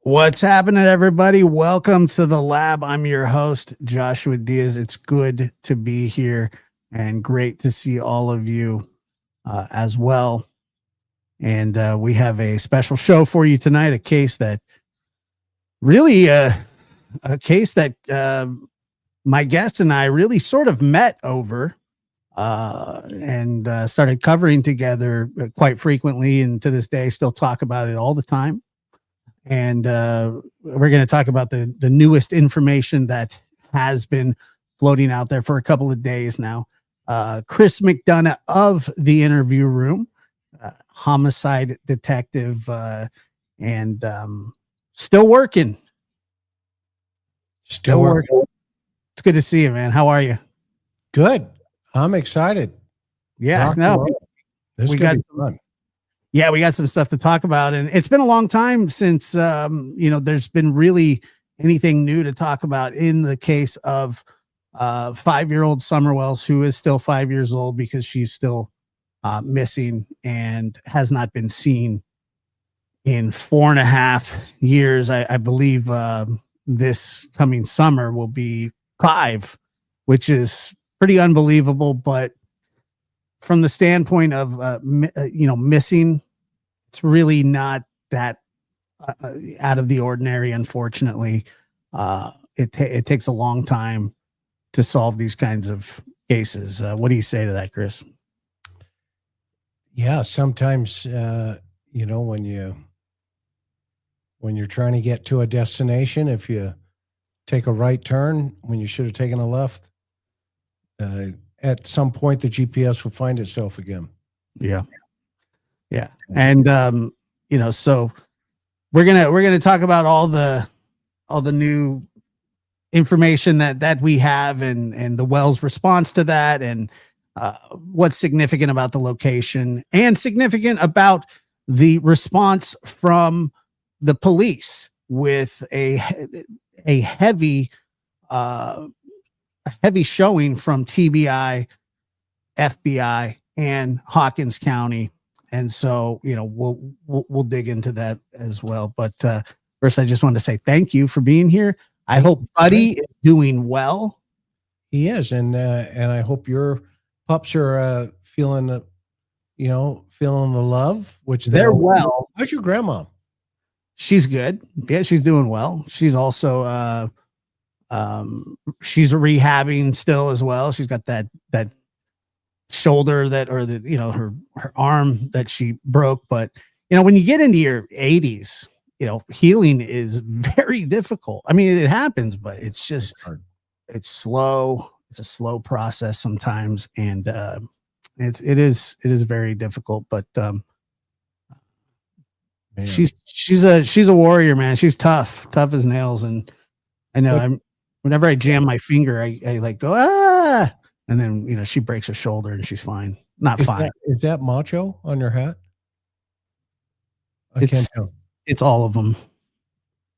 What's happening, everybody? Welcome to the lab. I'm your host, Joshua Diaz. It's good to be here and great to see all of you as well. And we have a special show for you tonight, a case that really, a case that my guest and I really sort of met over and started covering together quite frequently. And to this day, still talk about it all the time. And we're going to talk about the newest information that has been floating out there for a couple of days now. Chris Mcdonough of The Interview Room, homicide detective, and still working. Still working. It's good to see you, man. How are you? Good. I'm excited. Yeah, no, we got fun. Yeah, we got some stuff to talk about, and it's been a long time since there's been really anything new to talk about in the case of 5-year-old Summer Wells, who is still 5 years old because she's still missing and has not been seen in 4.5 years. I believe this coming summer will be 5, which is pretty unbelievable, but from the standpoint of missing, it's really not that out of the ordinary. Unfortunately, it takes a long time to solve these kinds of cases. What do you say to that, Chris? Yeah, sometimes when you're trying to get to a destination, if you take a right turn when you should have taken a left, at some point the GPS will find itself again. Yeah. And so we're gonna talk about all the new information that we have and the Wells response to that, and what's significant about the location and significant about the response from the police with a heavy showing from TBI, FBI, and Hawkins County. And so, we'll dig into that as well. But first, I just wanted to say thank you for being here. I hope Buddy is doing well. He is, and I hope your pups are feeling the love, which they're well. How's your grandma? She's good. Yeah, she's doing well. She's also she's rehabbing still as well. She's got that shoulder her arm that she broke. But when you get into your 80s, healing is very difficult. I mean, it happens, but it's just it's slow. It's a slow process sometimes, and it is very difficult. But she's a warrior, man. She's tough as nails. And I know whenever I jam my finger, I like go, and then, she breaks her shoulder and she's fine. Not fine. Is that macho on your hat? I can't tell. It's all of them.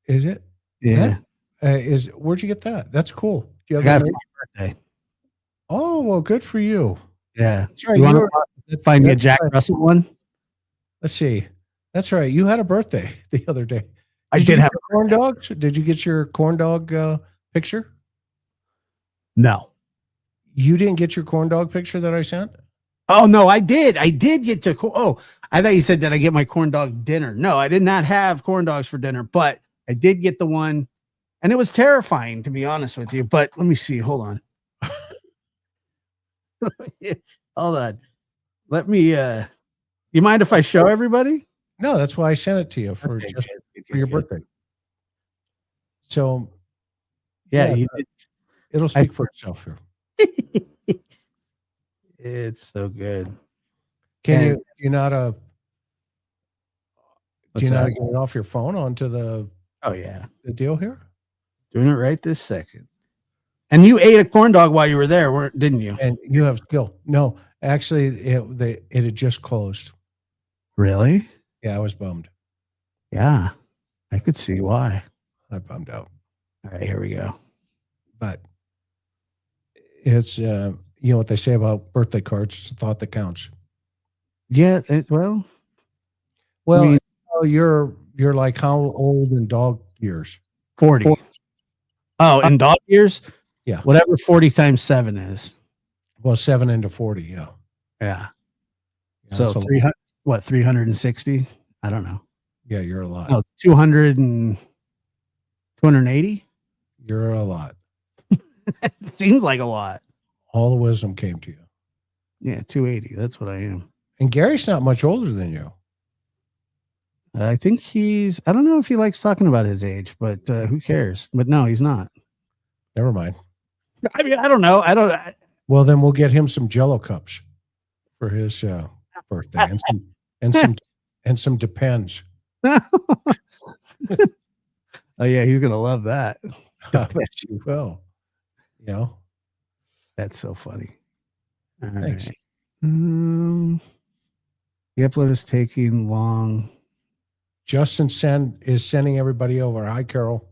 Is it? Yeah. Where'd you get that? That's cool. I got it for my birthday. Oh, well, good for you. Yeah. That's right. You want to find me a Jack Russell one? Let's see. That's right. You had a birthday the other day. I Did did you have get your corn dogs? Did you get your corn dog picture? no. You didn't get your corn dog picture that I sent? Oh no, I did. I did get to. Oh, I thought you said did I get my corn dog dinner? No, I did not have corn dogs for dinner, but I did get the one, and it was terrifying to be honest with you. But let me see. Hold on. Hold on. Let me. You mind if I show everybody? No, that's why I sent it to you for Okay, just good, for your good. birthday. So Yeah, yeah, you did. it'll speak for itself here. It's so good. Can And you do you know how to what's get that? it off your phone onto the Oh yeah, deal here? doing it right this second. And you ate a corn dog while you were there, didn't you? And you have skill. No, actually, it had just closed. Really? Yeah, I was bummed. Yeah, I could see why. I bummed out. All right, here we go. But it's you know what they say about birthday cards, it's the thought that counts. Yeah, Well, mean- you're like how old in dog years? 40. Oh, in dog years? Yeah. Whatever 40 times 7 is. Well, 7 into 40, yeah. Yeah. Yeah, So that's a lot. 300, what, 360? I don't know. Yeah, you're a lot. No, 200 and 280? You're a lot. Seems like a lot. All the wisdom came to you. Yeah, 280. That's what I am. And Gary's not much older than you. I think I don't know if he likes talking about his age, but who cares? But no, he's not. Never mind. I mean, I don't know. Well, then we'll get him some Jello cups for his birthday, and some Depends. Oh yeah, he's gonna love that. I bet you will. You know, That's so funny. All thanks. right. The upload is taking long. Justin is sending everybody over. Hi, Carol.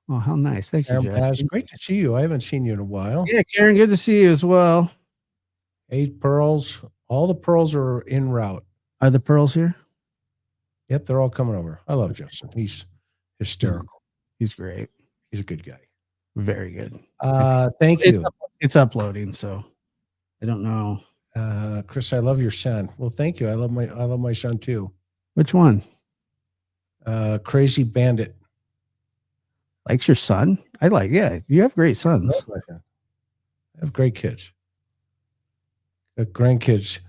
Oh, how nice! Thank you, It's Justin. great to see you. I haven't seen you in a while. Yeah, Karen, good to see you as well. 8 pearls. All the pearls are en route. Are the pearls here? Yep, they're all coming over. I love Justin. He's hysterical. He's great. He's a good guy. Very good. Thank you. It's uploading, so I don't know. Chris, I love your son. Well, thank you. I love my son too. Which one? Crazy Bandit. Likes your son? Yeah, you have great sons. I have great kids. Grandkids.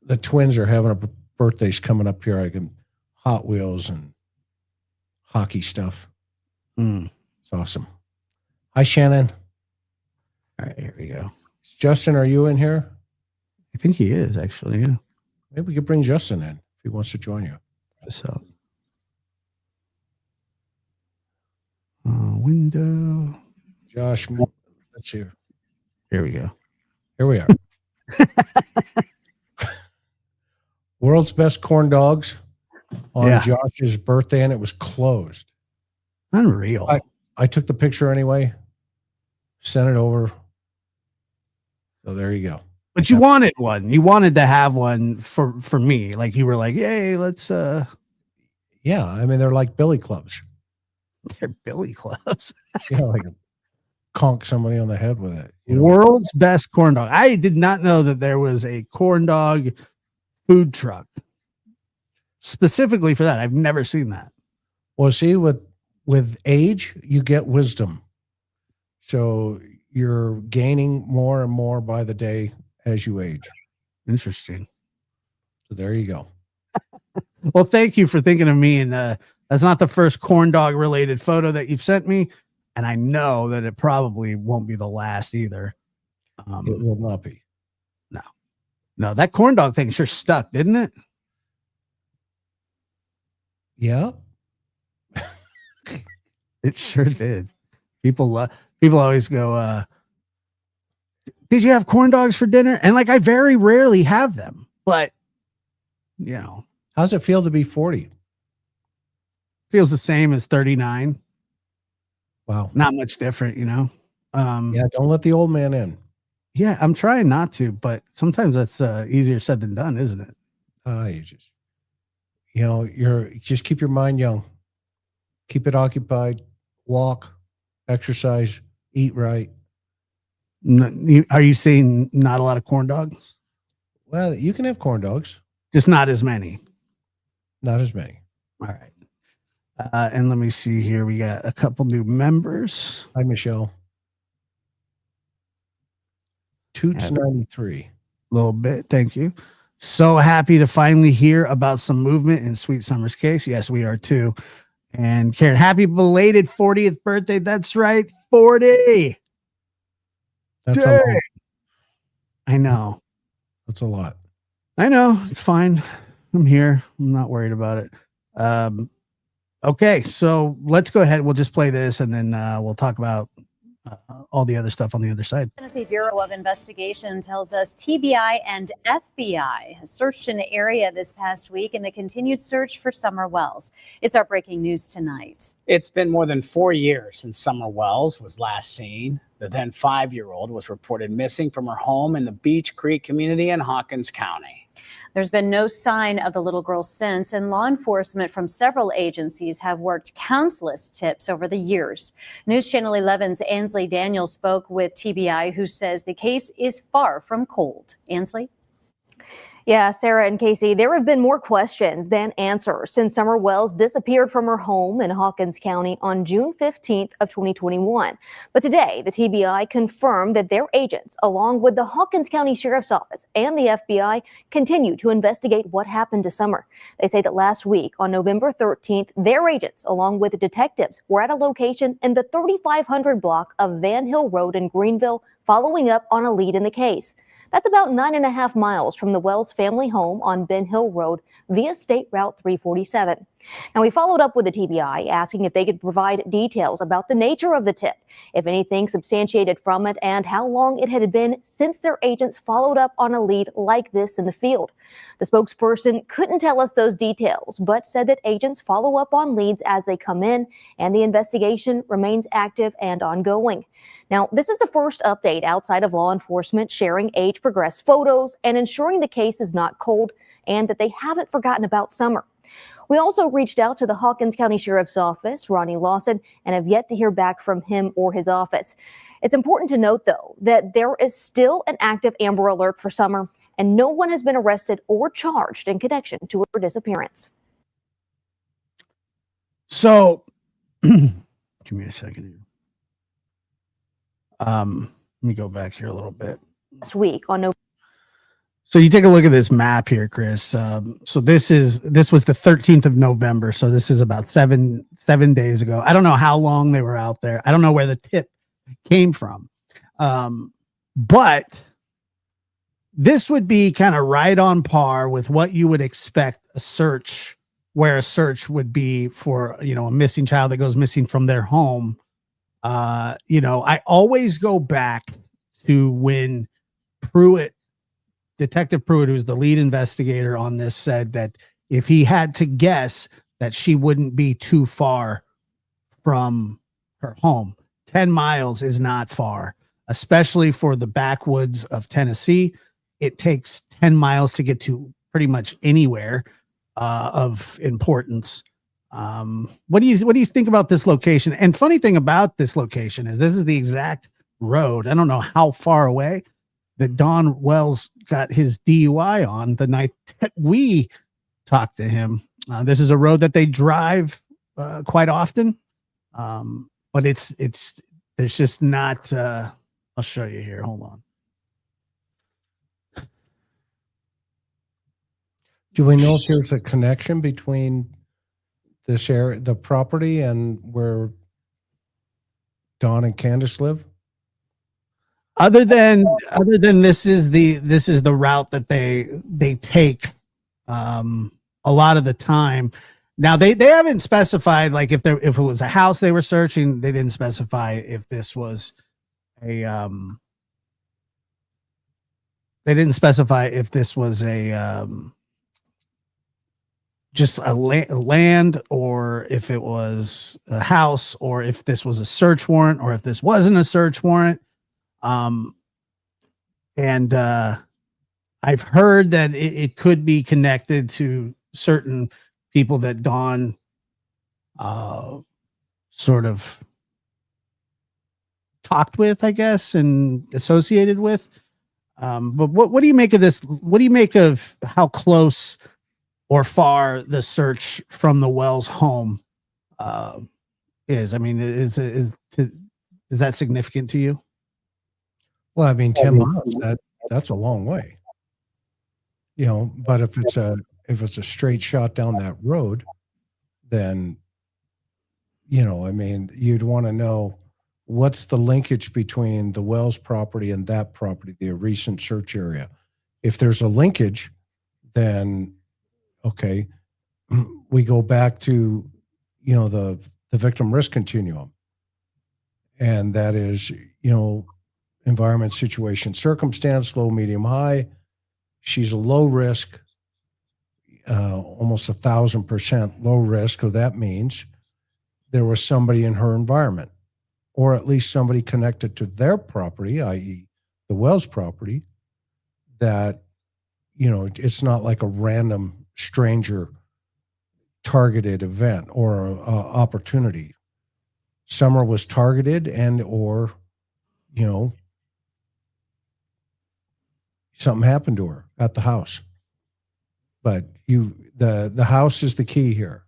The twins are having birthdays coming up here. I can Hot Wheels and hockey stuff. It's awesome. Hi, Shannon. All right, here we go. Justin, are you in here? I think he is actually. Yeah. Maybe we could bring Justin in if he wants to join you. So, window. Josh, let's see. Here we go. Here we are. World's best corn dogs on Josh's birthday, and it was closed. Unreal. I took the picture anyway, sent it over. So there you go. But you wanted one. You wanted to have one for me. Like you were like, "Yay, let's." Yeah, I mean they're like billy clubs. They're billy clubs. You know, like conk somebody on the head with it. World's best corn dog. I did not know that there was a corn dog food truck specifically for that. I've never seen that. Well, see, with age, you get wisdom. So you're gaining more and more by the day as you age. Interesting. So there you go. Well, thank you for thinking of me. And that's not the first corn dog related photo that you've sent me. And I know that it probably won't be the last either. It will not be. No, that corn dog thing sure stuck, didn't it? Yeah. It sure did. People always go, did you have corn dogs for dinner? And like, I very rarely have them, but you know, how's it feel to be 40? Feels the same as 39. Wow. Not much different, you know? Yeah. Don't let the old man in. Yeah. I'm trying not to, but sometimes that's easier said than done, isn't it? You just keep your mind young. keep it occupied, walk, exercise, eat right. Are you saying not a lot of corn dogs? Well, you can have corn dogs, Just not as many. not as many. All right. And let me see here. We got a couple new members. Hi, Michelle. Toots 93. A little bit. Thank you. So happy to finally hear about some movement in Sweet Summer's case. Yes, we are too. And Karen, happy belated 40th birthday. That's right. 40. That's a lot. I know. That's a lot. I know. It's fine. I'm here. I'm not worried about it. Okay, so let's go ahead. We'll just play this and then we'll talk about all the other stuff on the other side. Tennessee Bureau of Investigation tells us TBI and FBI has searched an area this past week in the continued search for Summer Wells. It's our breaking news tonight. It's been more than 4 years since Summer Wells was last seen. The then 5-year-old was reported missing from her home in the Beach Creek community in Hawkins County. There's been no sign of the little girl since, and law enforcement from several agencies have worked countless tips over the years. News Channel 11's Ansley Daniels spoke with TBI, who says the case is far from cold. Ansley? Yeah, Sarah and Casey, there have been more questions than answers since Summer Wells disappeared from her home in Hawkins County on June 15th of 2021. But today, the TBI confirmed that their agents, along with the Hawkins County Sheriff's Office and the FBI, continue to investigate what happened to Summer. They say that last week, on November 13th, their agents, along with the detectives, were at a location in the 3500 block of Van Hill Road in Greenville, following up on a lead in the case. That's about 9.5 miles from the Wells family home on Ben Hill Road via State Route 347. Now, we followed up with the TBI asking if they could provide details about the nature of the tip, if anything substantiated from it, and how long it had been since their agents followed up on a lead like this in the field. The spokesperson couldn't tell us those details, but said that agents follow up on leads as they come in, and the investigation remains active and ongoing. Now, this is the first update outside of law enforcement sharing age-progressed photos and ensuring the case is not cold and that they haven't forgotten about Summer. We also reached out to the Hawkins County Sheriff's Office, Ronnie Lawson, and have yet to hear back from him or his office. It's important to note, though, that there is still an active Amber Alert for Summer, and no one has been arrested or charged in connection to her disappearance. So, give me a second here. Let me go back here a little bit. Last week on November. So you take a look at this map here, Chris. So this was the 13th of November. So this is about seven days ago. I don't know how long they were out there. I don't know where the tip came from. But this would be kind of right on par with what you would expect where a search would be for, a missing child that goes missing from their home. I always go back to when Detective Pruitt, who's the lead investigator on this, said that if he had to guess, that she wouldn't be too far from her home. 10 miles is not far, especially for the backwoods of Tennessee. It takes 10 miles to get to pretty much anywhere of importance. What do you think about this location? And funny thing about this location is this is the exact road. I don't know how far away that Don Wells got his DUI on the night that we talked to him. This is a road that they drive quite often, but there's just not. I'll show you here. Hold on. Do we know if there's a connection between this area, the property, and where Don and Candace live? Other than this is the route that they take a lot of the time. Now they haven't specified, like if it was a house they were searching, they didn't specify if this was a just a land, or if it was a house, or if this was a search warrant, or if this wasn't a search warrant. And I've heard that it could be connected to certain people that Dawn sort of talked with, I guess, and associated with. But what do you make of this? What do you make of how close or far the search from the Wells home is? I mean, is that significant to you? Well, I mean, 10 miles, that's a long way. You know, but if it's a straight shot down that road, then, you know, I mean, you'd want to know what's the linkage between the Wells property and that property, the recent search area. If there's a linkage, then okay, we go back to, you know, the victim risk continuum. And that is, you know, environment, situation, circumstance, low, medium, high. She's a low risk, almost 1,000% low risk. So that means there was somebody in her environment, or at least somebody connected to their property, i.e. the Wells property, that, you know, it's not like a random stranger targeted event or opportunity. Summer was targeted and, or, you know, something happened to her at the house. But the house is the key here.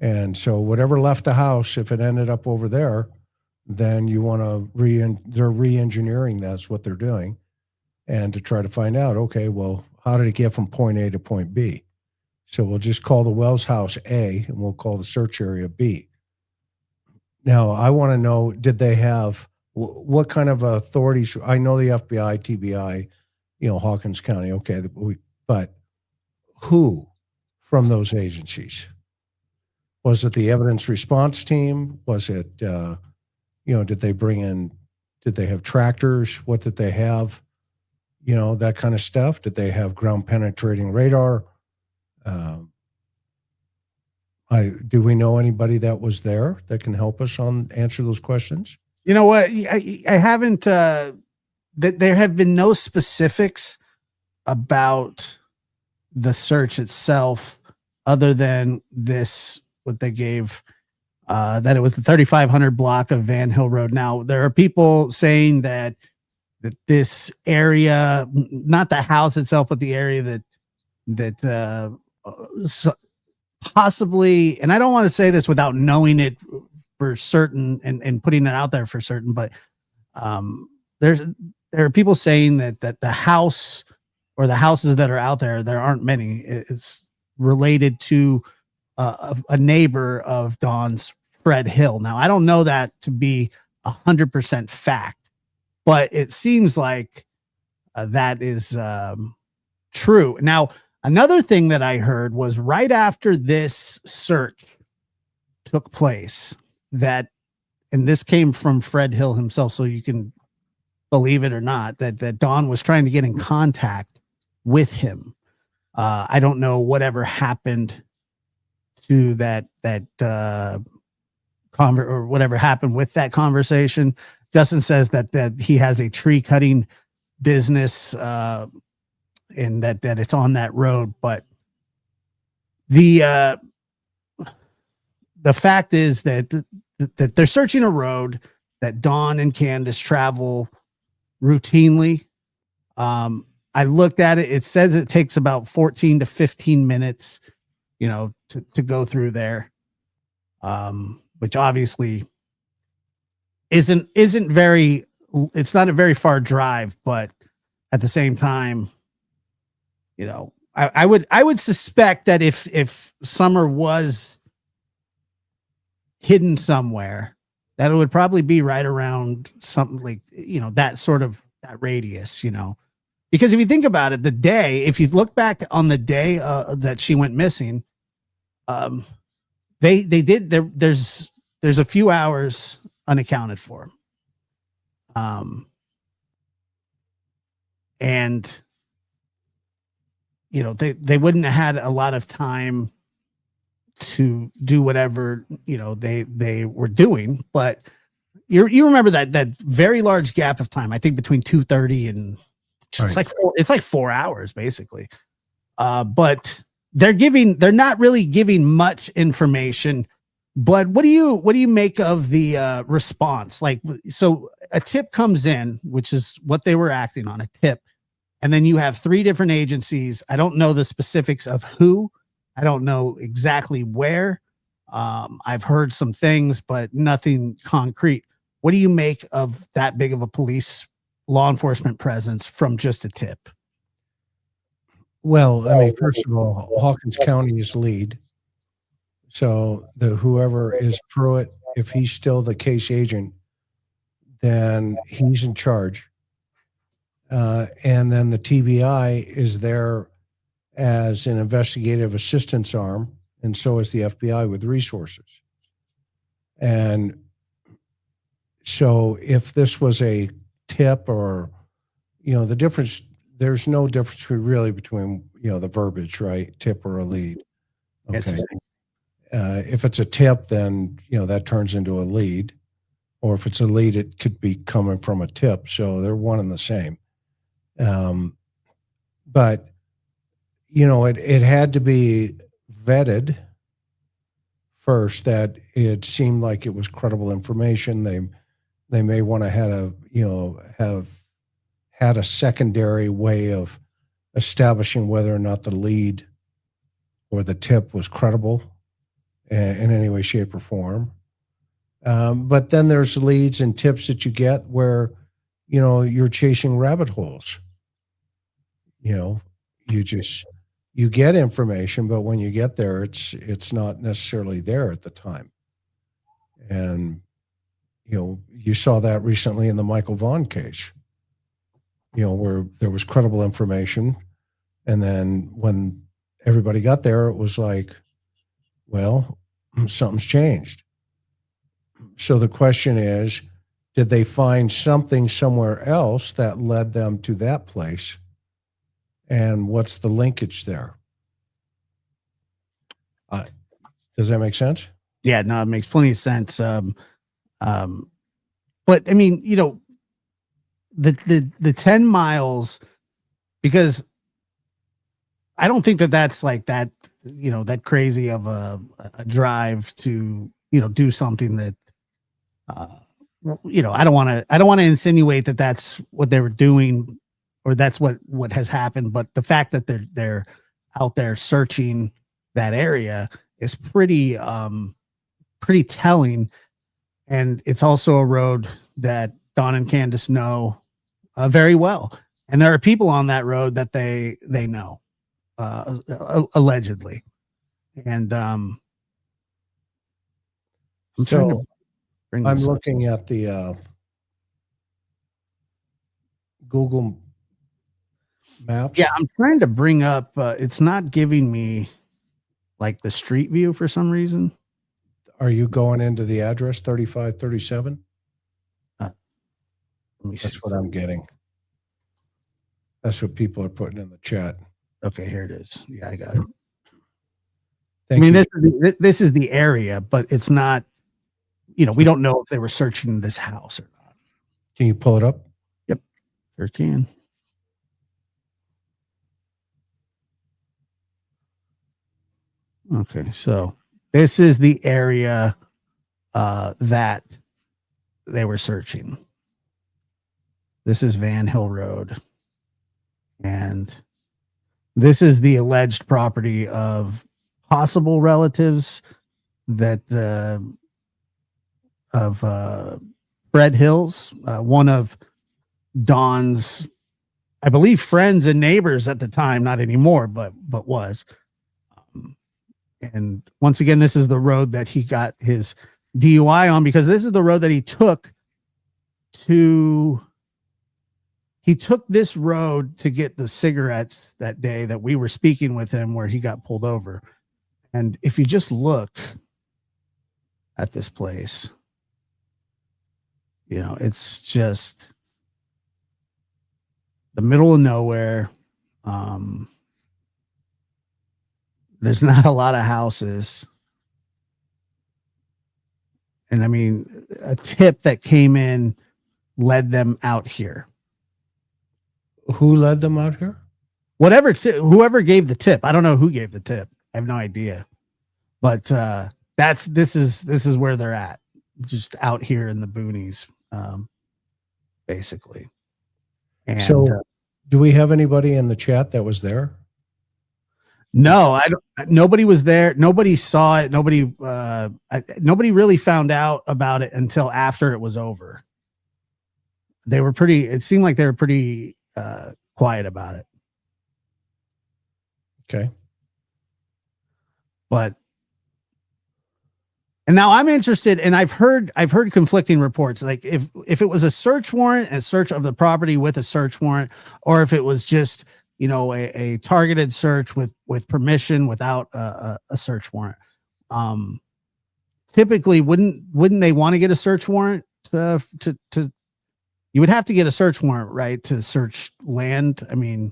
And so whatever left the house, if it ended up over there, then you want to they're re-engineering. That's what they're doing. And to try to find out, okay, well, how did it get from point A to point B? So we'll just call the Wells house A and we'll call the search area B. Now, I want to know, did they have, what kind of authorities? I know the FBI, TBI, you know, Hawkins County, okay, but who from those agencies? Was it the evidence response team? Was it, you know, did they have tractors? What did they have? You know, that kind of stuff. Did they have ground penetrating radar? Do we know anybody that was there that can help us answer those questions? You know what? I haven't, there have been no specifics about the search itself other than this, what they gave, that it was the 3500 block of Van Hill Road. Now, there are people saying that this area, not the house itself, but the area that possibly, and I don't want to say this without knowing it for certain and putting it out there for certain, but there are people saying that the house or the houses that are out there aren't many. It's related to a neighbor of Dawn's, Fred Hill. Now, I don't know that to be 100% fact, but it seems like that is true. Now, another thing that I heard was right after this search took place, that, and this came from Fred Hill himself, so you can believe it or not, that Dawn was trying to get in contact with him. I don't know whatever happened to that or whatever happened with that conversation. Justin says that he has a tree cutting business, and that it's on that road. But the fact is that they're searching a road that Dawn and Candace travel routinely. I looked at it. It says it takes about 14 to 15 minutes, you know, to go through there. Which obviously isn't very, it's not a very far drive, but at the same time, you know, I would suspect that if Summer was hidden somewhere, that it would probably be right around something like, you know, that sort of that radius, you know, because if you think about it, if you look back on the day that she went missing, there's a few hours unaccounted for. And you know, they wouldn't have had a lot of time to do whatever, you know, they were doing, but you remember that very large gap of time, I think between 2:30 and it's like 4 hours basically. But they're not really giving much information But what do you make of the response? Like, so a tip comes in, which is what they were acting on, a tip, and then you have three different agencies. I don't know the specifics of who. I don't know exactly where. I've heard some things, but nothing concrete. What do you make of that big of a police law enforcement presence from just a tip? Well, I mean, first of all, Hawkins County is lead. So the whoever is Pruitt, if he's still the case agent, then he's in charge. And then the TBI is there as an investigative assistance arm, and so is the FBI with resources. And so if this was a tip or, the difference, there's no difference really between, the verbiage, right? Tip or a lead. Okay. It's- If it's a tip, then, that turns into a lead. Or if it's a lead, it could be coming from a tip. So they're one and the same. But, it had to be vetted first that it seemed like it was credible information. They may want to have had a secondary way of establishing whether or not the lead or the tip was credible in any way, shape, or form. But then there's leads and tips that you get where, you're chasing rabbit holes. You get information, but when you get there, it's not necessarily there at the time. And, you saw that recently in the Michael Vaughn case, where there was credible information. And then when everybody got there, it was like, well, something's changed. So the question is, did they find something somewhere else that led them to that place? And what's the linkage there? Does that make sense? Yeah, no, it makes plenty of sense. But I mean, the 10 miles, because I don't think that's like that, that crazy of a drive to, do something that, I don't want to insinuate that that's what they were doing or that's what has happened. But the fact that they're out there searching that area is pretty telling. And it's also a road that Don and Candace know very well. And there are people on that road that they know, allegedly. And I'm trying to bring I'm this up. looking at the Google Maps. Yeah, I'm trying to bring up. It's not giving me like the street view for some reason. Are you going into the address 3537? Let me see. That's what I'm getting. That's what people are putting in the chat. Okay, here it is. Yeah, I got it. Thank I mean, you. this is the area, but it's not. We don't know if they were searching this house or not. Can you pull it up? Yep, sure can. Okay, so this is the area that they were searching. This is Van Hill Road, and this is the alleged property of possible relatives that of Fred Hills, one of Don's, I believe, friends and neighbors at the time, not anymore, but was. And once again, this is the road that he got his DUI on, because this is the road that he took this road to get the cigarettes that day that we were speaking with him, where he got pulled over. And if you just look at this place, it's just the middle of nowhere. There's not a lot of houses. And I mean, a tip that came in led them out here. Who led them out here? Whoever gave the tip. I don't know who gave the tip. I have no idea. But this is where they're at, just out here in the boonies, basically. And So, do we have anybody in the chat that was there? no, I don't. Nobody was there. Nobody saw it. Nobody really found out about it until after it was over. It seemed like they were pretty quiet about it. Okay. And now I'm interested, and I've heard conflicting reports. Like if it was a search warrant, a search of the property with a search warrant, or if it was just, you know, a targeted search with permission without a search warrant. Typically, wouldn't they want to get a search warrant to you would have to get a search warrant, right, to search land? I mean,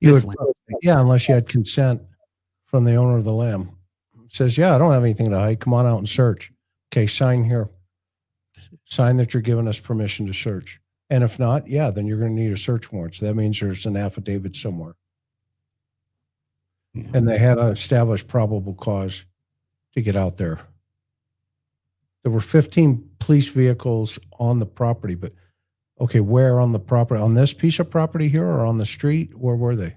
Yeah, unless you had consent from the owner of the land. Says, yeah, I don't have anything to hide. Come on out and search. Okay, sign here. Sign that you're giving us permission to search. And if not, yeah, then you're going to need a search warrant. So that means there's an affidavit somewhere. Yeah. And they had an established probable cause to get out there. There were 15 police vehicles on the property, but okay, where on the property? On this piece of property here or on the street? Where were they?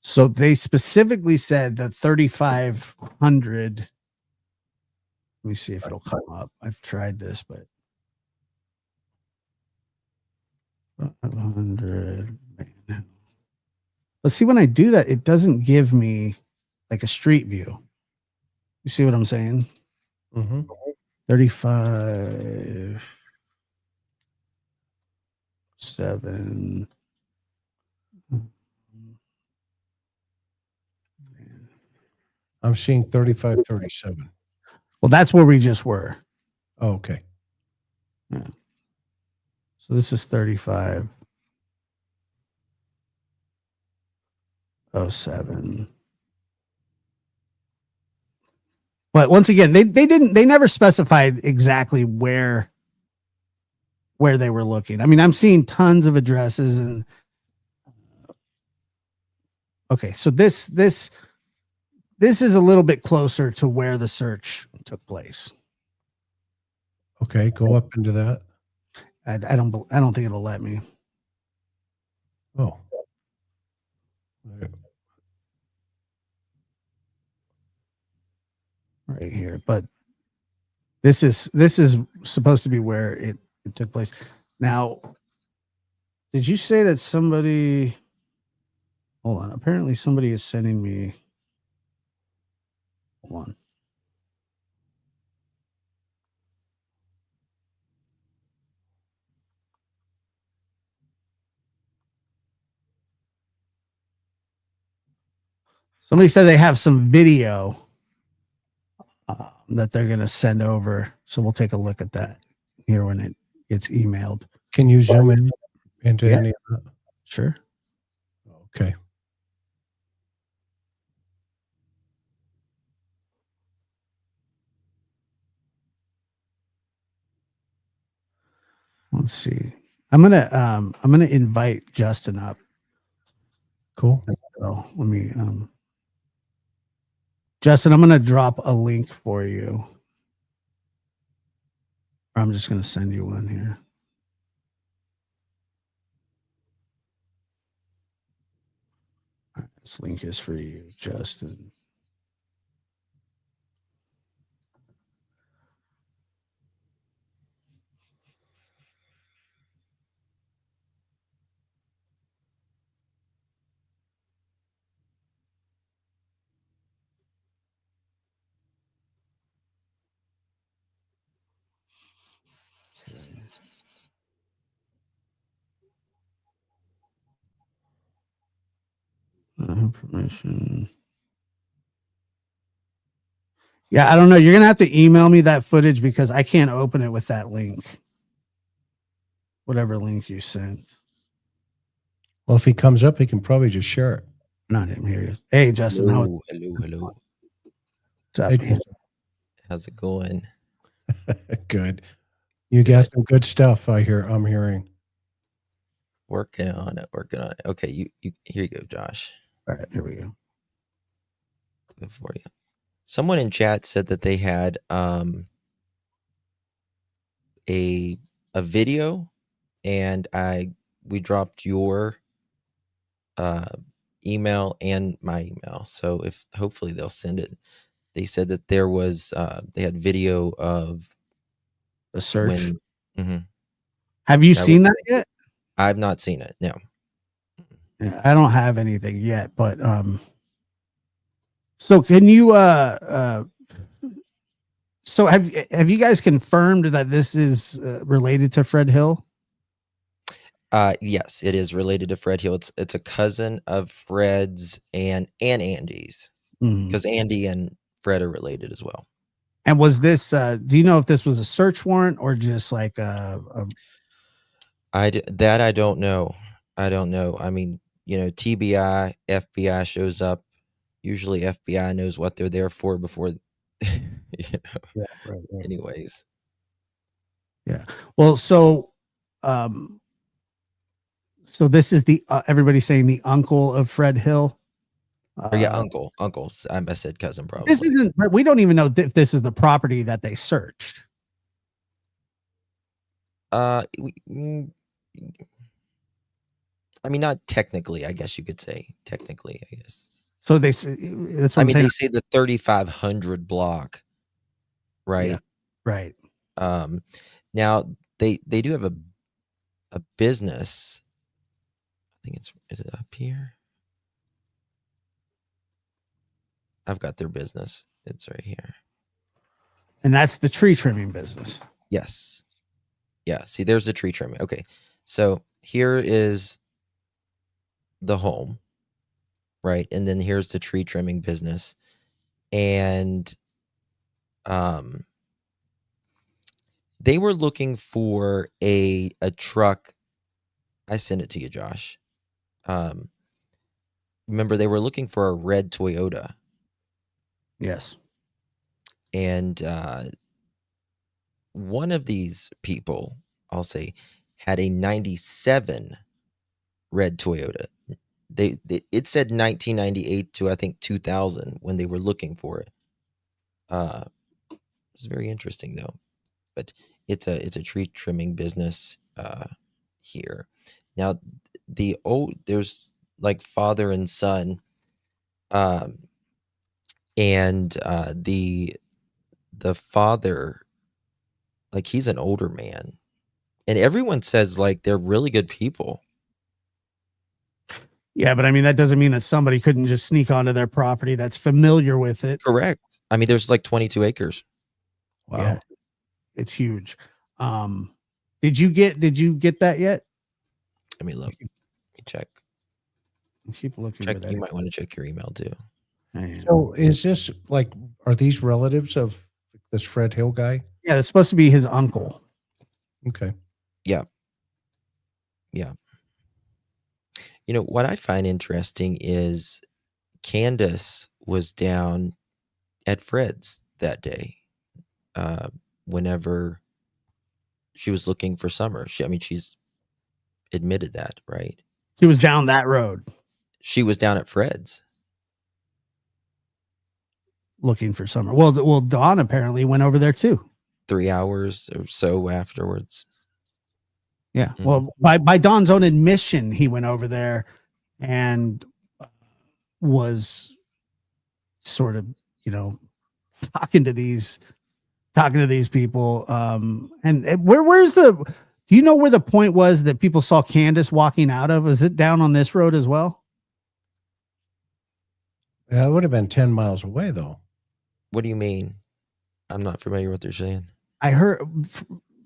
So they specifically said that 3,500. Let me see if it'll come up. I've tried this, but 500. Let's see, when I do that, it doesn't give me like a street view. You see what I'm saying? Mm-hmm. 35, 7. I'm seeing 35, 37. Well, that's where we just were. Oh, okay. Yeah. So this is 3507. But once again, they never specified exactly where they were looking. I mean, I'm seeing tons of addresses and okay, so this is a little bit closer to where the search took place. Okay, go up into that. I don't think it'll let me. Oh. Right here, but this is supposed to be where it took place. Now, did you say that somebody? Hold on. Apparently, somebody is sending me. Hold on. Somebody said they have some video that they're going to send over. So we'll take a look at that here when it gets emailed. Can you zoom in into Yeah. any of that? Sure. Okay. Let's see. I'm gonna invite Justin up. Cool. So let me Justin, I'm gonna drop a link for you. Or I'm just gonna send you one here. All right, this link is for you, Justin. Permission. Yeah, I don't know. You're gonna have to email me that footage because I can't open it with that link. Whatever link you sent. Well, if he comes up, he can probably just share it. Not him here. Hey, Justin. Hello. What's up? Hey, How's it going? good. You got some good stuff. I'm hearing. Working on it. Okay, you here you go, Josh. All right, here we go. Good for you. Someone in chat said that they had a video, and we dropped your email and my email. So if hopefully they'll send it. They said that there was they had video of The search. when. Mhm. Have you That seen was- that yet? I've not seen it. No. Yeah, I don't have anything yet, but so can you so have you guys confirmed that this is related to Fred Hill? Yes, it is related to Fred Hill. It's a cousin of Fred's and Andy's, Mhm. because Andy and Fred are related as well. And was this do you know if this was a search warrant or just like I don't know. I don't know. I mean, TBI, FBI shows up. Usually FBI knows what they're there for before, right. anyways. Well, so so this is the everybody's saying the uncle of Fred Hill. Or yeah, uncles. I said cousin probably. This isn't, but we don't even know if this is the property that they searched. I mean, not technically, I guess you could say. Technically, I guess. So that's what I I'm mean, saying. they say the 3500 block, right? Yeah, right. Now they do have a business. I think is it up here? I've got their business. It's right here. And that's the tree trimming business. Yes. Yeah. See, there's the tree trimming. Okay. So here is the home, right? And then here's the tree trimming business. And they were looking for a truck. I sent it to you, Josh. Remember, they were looking for a red Toyota. Yes. And one of these people, I'll say, had a 97 red Toyota. It said 1998 to I think 2000 when they were looking for it. It's very interesting though. But it's a tree trimming business here. Now there's like father and son, and the father, like, he's an older man, and everyone says like they're really good people. Yeah, but I mean that doesn't mean that somebody couldn't just sneak onto their property that's familiar with it. Correct. I mean, there's like 22 acres. Wow. Yeah, it's huge. Did you get that yet? Let me look. Let me check. Keep looking. Check. You might want to check your email too. So is this like, are these relatives of this Fred Hill guy? Yeah, it's supposed to be his uncle. Okay. Yeah. What I find interesting is Candace was down at Fred's that day, whenever she was looking for Summer. She's admitted that, right? He was down that road She was down at Fred's. looking for Summer. Well, Dawn apparently went over there too. 3 hours or so afterwards. Yeah. Mhm. Well, by Dawn's own admission, he went over there and was sort of, talking to these people. And where's do you know where the point was that people saw Candace walking out of? Was it down on this road as well? That would have been 10 miles away though. What do you mean? I'm not familiar with what they're saying. I heard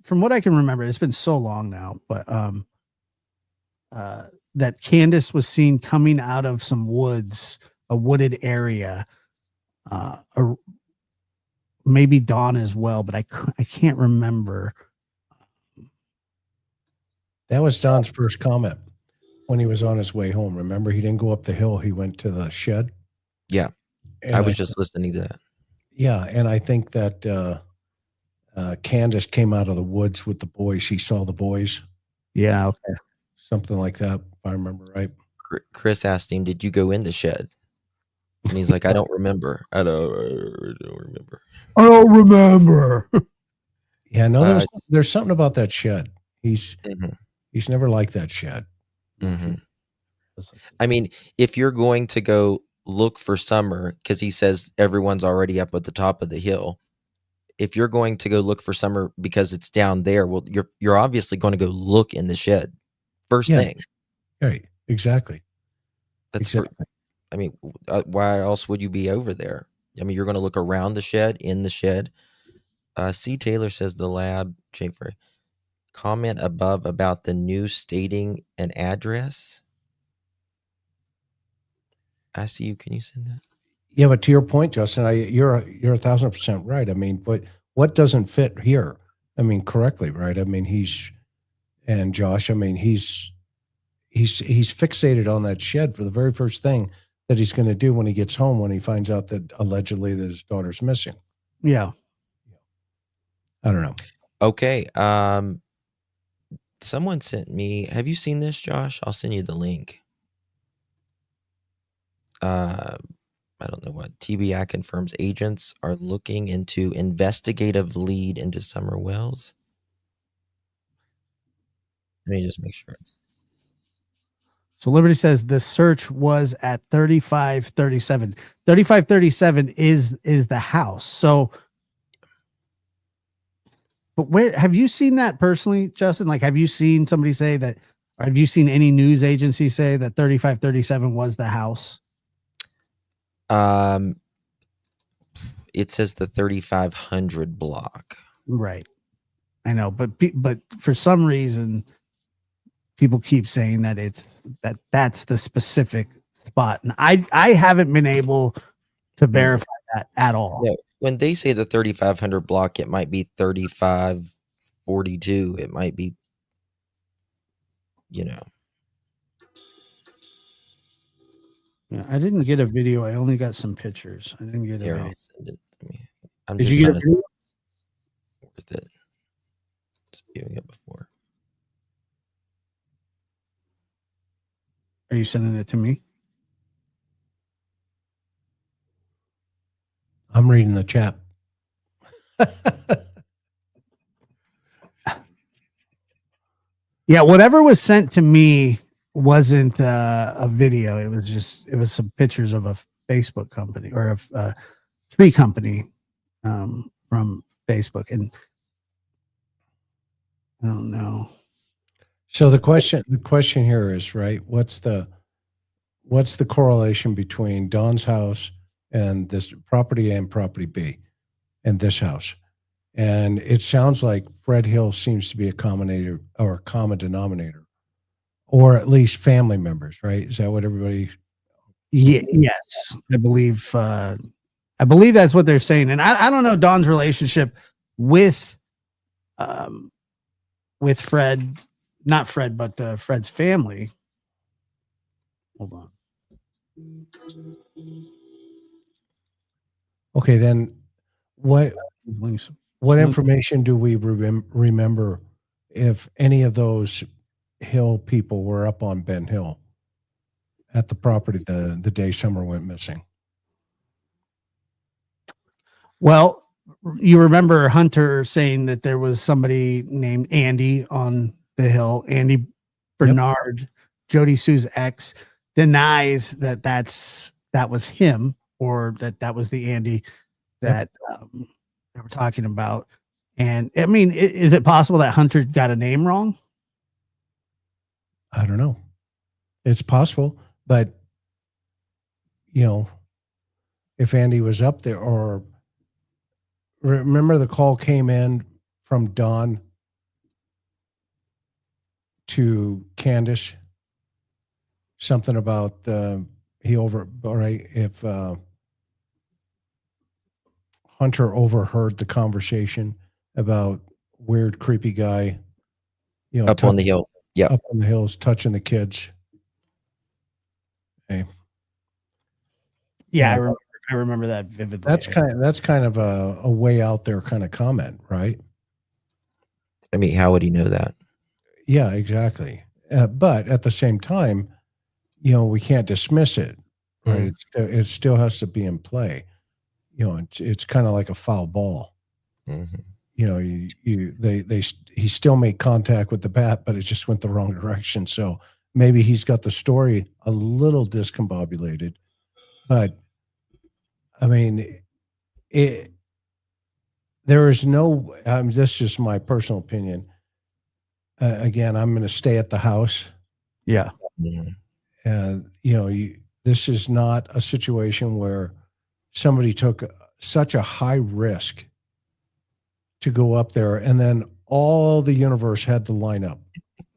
from what I can remember, it's been so long now, but that Candace was seen coming out of some woods, a wooded area, or maybe Dawn as well, but I can't remember. That was Don's first comment when he was on his way home. Remember, he didn't go up the hill. He went to the shed. Yeah. And I was just listening to that. Yeah. And I think that Candace came out of the woods with the boys. He saw the boys. Yeah. Okay. Something like that, if I remember right. Chris asked him, did you go in the shed? And he's like, I don't remember. I don't remember. I don't remember. Yeah, no, Uh, there's something about that shed. He's Mhm, never liked that shed. mhm. I mean, if you're going to go look for summer, because he says everyone's already up at the top of the hill. If you're going to go look for summer because it's down there, well, you're obviously going to go look in the shed first Yeah, thing. right, exactly. That's for. Exactly. I mean, why else would you be over there? I mean, you're going to look around the shed, in the shed. C. Taylor says the lab chamber. Comment above about the news stating an address. I see you. Can you send that? Yeah, but to your point, Justin, you're 1,000% right. I mean, but what doesn't fit here? I mean, correctly, right? I mean, and Josh, I mean, he's fixated on that shed for the very first thing that he's going to do when he gets home, when he finds out that allegedly that his daughter's missing. Yeah. I don't know. Okay. Someone sent me. Have you seen this, Josh? I'll send you the link. I don't know what. TBI confirms agents are looking into investigative lead into Summer Wells. Let me just make sure it's. So Liberty says the search was at 3537. 3537 is the house. So, but where have you seen that personally, Justin? Like, have you seen somebody say that? Or have you seen any news agency say that 3537 was the house? It says the 3500 block. Right. I know, but for some reason, people keep saying that that's the specific spot, and I haven't been able to verify that at all. Yeah, when they say the 3500 block, it might be 3542. It might be, you know. Yeah, I didn't get a video. I only got some pictures. I didn't get a Here, video. I'll send it to me. I'm Did just you get trying a to video? worth it. Just viewing it before. Are you sending it to me? I'm reading the chat. Yeah, whatever was sent to me wasn't a video. It was some pictures of a Facebook company or a tree company from Facebook, and I don't know. So the question here is, right, what's the correlation between Don's house and this property A and property B and this house? And it sounds like Fred Hill seems to be a common denominator, or at least family members, right? Is that what everybody? Yes, I believe that's what they're saying, and I don't know Don's relationship with Fred, not Fred, but Fred's family. Hold on. Okay, then what information do we remember if any of those Hill people were up on Ben Hill at the property the day Summer went missing? Well, you remember Hunter saying that there was somebody named Andy on the hill. Andy Bernard, Jody Sue's ex, denies that that was him, or that was the Andy that they were talking about. And I mean, is it possible that Hunter got a name wrong? I don't know. It's possible, but if Andy was up there, or remember the call came in from Don to Candace, something about if Hunter overheard the conversation about weird, creepy guy, up on the hill. Yeah, up on the hills, touching the kids. Okay. Yeah, I remember that vividly. That's kind of a way out there kind of comment, right? I mean, how would he know that? Yeah, exactly. But at the same time, we can't dismiss it. right? It still has to be in play. You know, it's kind of like a foul ball. Mhm. You know, he still made contact with the bat, but it just went the wrong direction. So maybe he's got the story a little discombobulated, but I mean, it. There is no. This is just my personal opinion. Again, I'm going to stay at the house. Yeah. Mhm. And, you know, this is not a situation where somebody took such a high risk to go up there and then all the universe had to line up.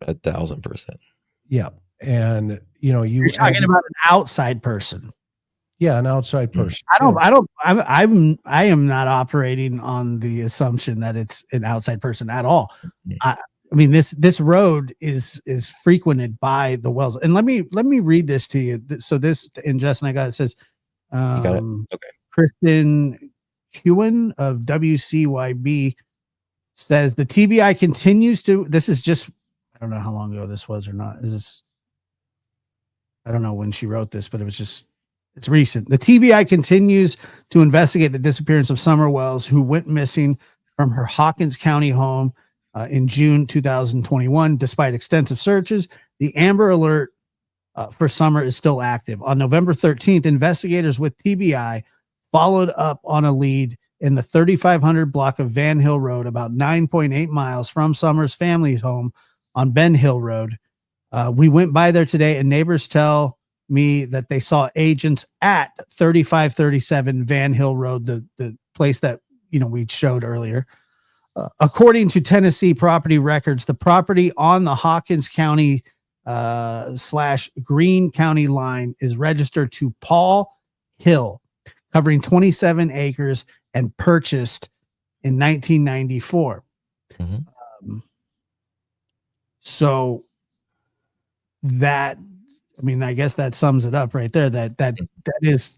1,000%. Yeah. And, you know, You're talking about an outside person. yeah, an outside Mm. person. I am not operating on the assumption that it's an outside person at all. Mhm. I mean, this road is frequented by the wells. And let me read this to you. So this, and Justin, I got it, says, You got it? Okay. Kristen Hewen of WCYB says the TBI continues to, this is just, I don't know how long ago this was or not. Is this, I don't know when she wrote this, but it was just, it's recent. The TBI continues to investigate the disappearance of Summer Wells, who went missing from her Hawkins County home in June 2021. Despite extensive searches, the Amber Alert for Summer is still active. On November 13th, investigators with TBI followed up on a lead in the 3500 block of Van Hill Road, about 9.8 miles from Summer's family's home on Ben Hill Road. We went by there today, and neighbors tell me that they saw agents at 3537 Van Hill Road, the place that we showed earlier. According to Tennessee property records, the property on the Hawkins County / Greene County line is registered to Paul Hill, covering 27 acres and purchased in 1994. Mhm. So that, I mean, I guess that sums it up right there. That is,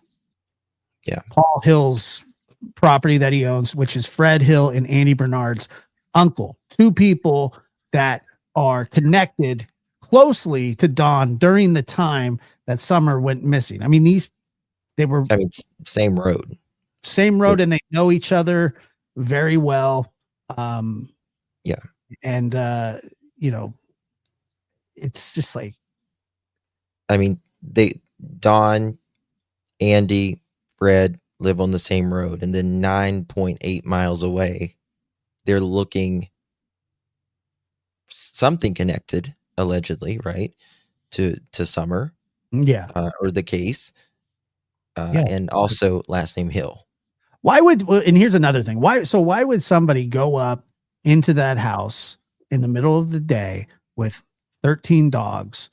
Yeah. Paul Hill's property that he owns, which is Fred Hill and Andy Bernard's uncle. Two people that are connected closely to Dawn during the time that Summer went missing. I mean, they were I mean, same road. and they know each other very well. Yeah. And it's just like, I mean, Don, Andy, Fred live on the same road, and then 9.8 miles away, they're looking something connected, allegedly, right, to Summer, yeah. or the case, Yeah. and also last name Hill. And here's another thing. Why would somebody go up into that house in the middle of the day with 13 dogs,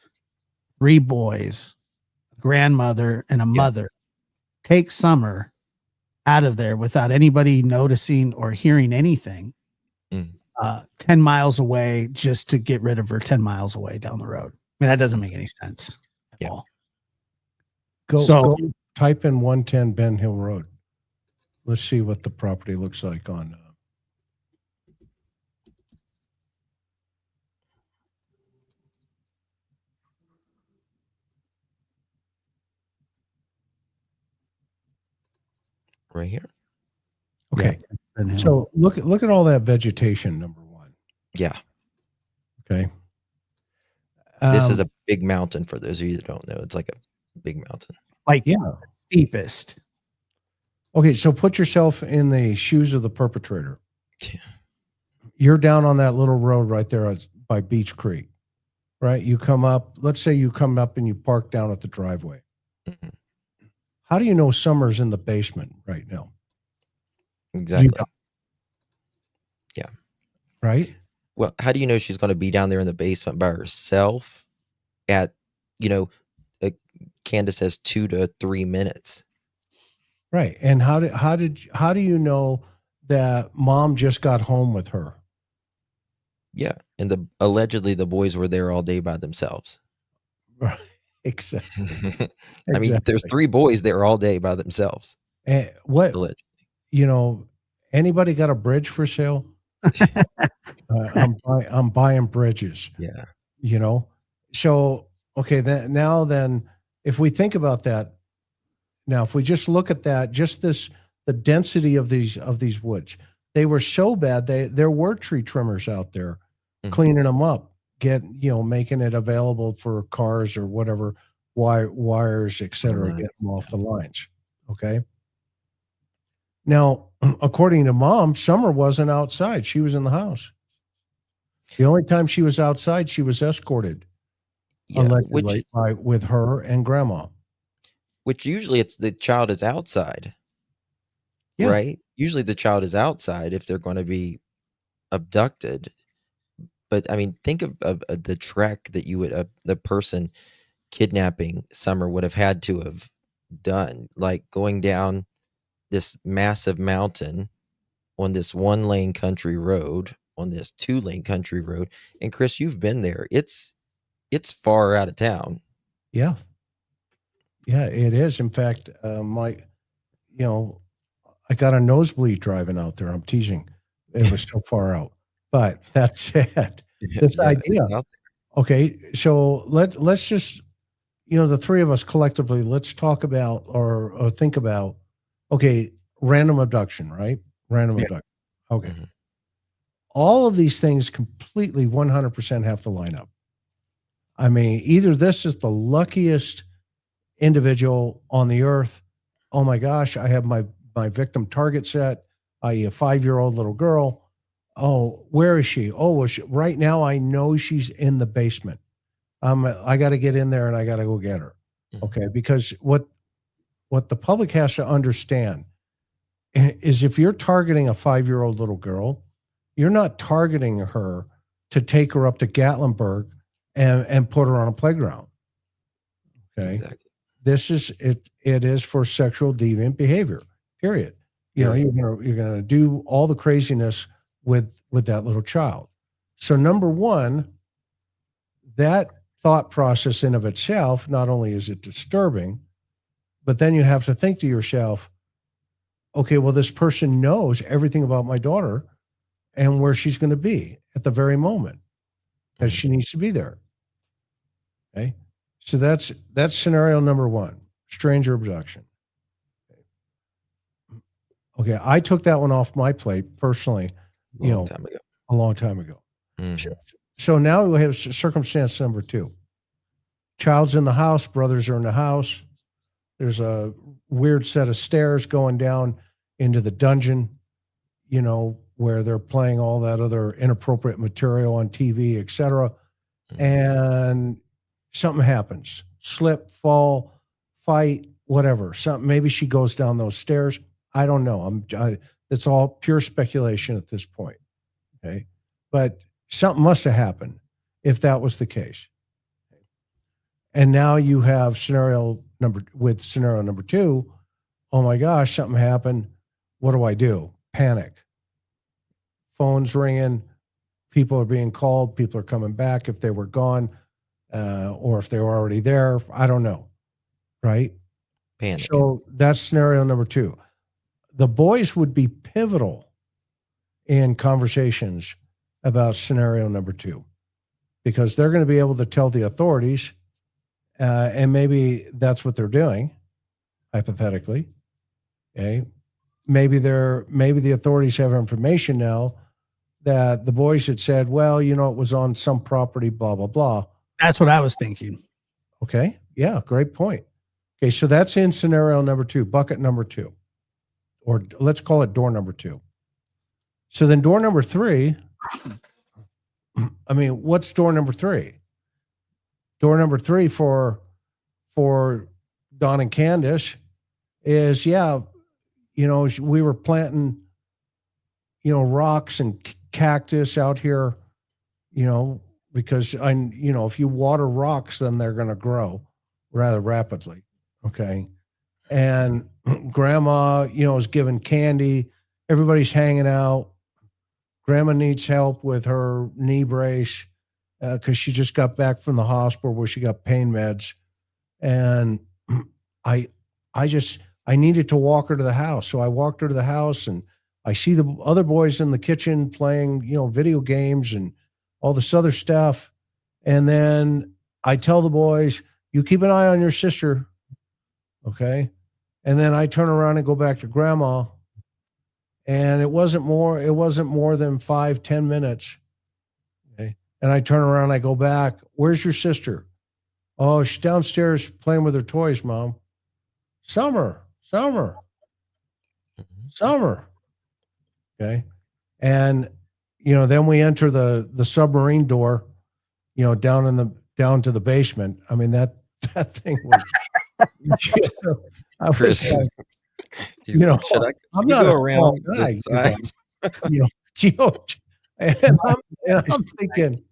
3 boys, a grandmother, and a mother, take Summer out of there without anybody noticing or hearing anything, 10 miles away, just to get rid of her 10 miles away down the road? I mean, that doesn't make any sense at all. Go type in 110 Ben Hill Road. Let's see what the property looks like on. Right here. Okay. Yeah. So look at all that vegetation, number one. Yeah. Okay. This is a big mountain for those of you that don't know. It's like a big mountain. Like, yeah. Steepest. Okay, so put yourself in the shoes of the perpetrator. Yeah. You're down on that little road right there by Beach Creek, right? You come up, let's say you come up and you park down at the driveway. Mhm. How do you know Summer's in the basement right now? Exactly. Yeah. Right? Well, how do you know she's going to be down there in the basement by herself at, Candace says 2 to 3 minutes? Right. And how do you know that mom just got home with her? Yeah. And allegedly the boys were there all day by themselves. Right. Exactly. I mean, there's 3 boys there all day by themselves. What, allegedly. Anybody got a bridge for sale? I'm buying bridges. Yeah. So, okay, then if we think about that, Now, if we just look at that, just the density of these woods, they were so bad. There were tree trimmers out there Mhm. cleaning them up, making it available for cars or whatever, wires, et cetera, Lines, get them off the lines. Okay. Now, according to Mom, Summer wasn't outside. She was in the house. The only time she was outside, she was escorted Yeah, allegedly with her and Grandma. which usually it's the child is outside, Yeah. right? Usually the child is outside if they're going to be abducted. But I mean, think of the trek that the person kidnapping Summer would have had to have done, like going down this massive mountain on this 1-lane country road, on this 2-lane country road. And Chris, you've been there. It's far out of town. Yeah. Yeah, it is. In fact, I got a nosebleed driving out there. I'm teasing. It was so far out. But that said, this Yeah, idea. it's out Okay, so let's just, the three of us collectively, let's talk about or think about, okay, random abduction, right? Random Yeah. abduction. Okay. Mhm. All of these things completely 100% have to line up. I mean, either this is the luckiest individual on the earth. Oh my gosh, I have my victim target set, i.e., a 5-year-old little girl. Oh, where is she? Oh, right now I know she's in the basement. I got to get in there and I got to go get her. Mhm. Okay, because what the public has to understand is if you're targeting a 5-year-old little girl, you're not targeting her to take her up to Gatlinburg and put her on a playground. Okay. Exactly. This is it. It is for sexual deviant behavior. Period. You're gonna do all the craziness with that little child. So number one, that thought process in of itself, not only is it disturbing, but then you have to think to yourself, okay, well, this person knows everything about my daughter and where she's going to be at the very moment because she needs to be there. Okay. So that's scenario number one, stranger abduction. Okay. I took that one off my plate personally, Long time ago. a long time ago. Mhm. So now we have circumstance number two. Child's in the house, brothers are in the house. There's a weird set of stairs going down into the dungeon, where they're playing all that other inappropriate material on TV, et cetera. And something happens, slip, fall, fight, whatever. Something, maybe she goes down those stairs. I don't know. It's all pure speculation at this point. Okay. But something must have happened if that was the case. And now you have scenario number two. Oh my gosh, something happened. What do I do? Panic. Phones ringing. People are being called. People are coming back if they were gone, or if they were already there. I don't know. Right. Panic. So that's scenario number two. The boys would be pivotal in conversations about scenario number two, because they're going to be able to tell the authorities, and maybe that's what they're doing, hypothetically. Okay. Maybe the authorities have information now that the boys had said, well, it was on some property, blah, blah, blah. That's what I was thinking. Okay. Yeah. Great point. Okay. So that's in scenario number two, bucket number two, or let's call it door number two. So then door number three, I mean, what's door number three? Door number three for Don and Candace is, we were planting, rocks and cactus out here, because if you water rocks, then they're going to grow rather rapidly. Okay. And grandma, is giving candy. Everybody's hanging out. Grandma needs help with her knee brace because she just got back from the hospital where she got pain meds. And I needed to walk her to the house. So I walked her to the house, and I see the other boys in the kitchen playing, video games and all this other stuff. And then I tell the boys, you keep an eye on your sister. Okay. And then I turn around and go back to grandma. And it wasn't more than 5-10 minutes. Okay. And I turn around and I go back. Where's your sister? Oh, she's downstairs playing with her toys, Mom. Summer. Okay. And then we enter the submarine door, down to the basement. I mean, that thing was I was Chris, like, he's like, should I'm you not go a around small guy, this size? you know, and I'm thinking,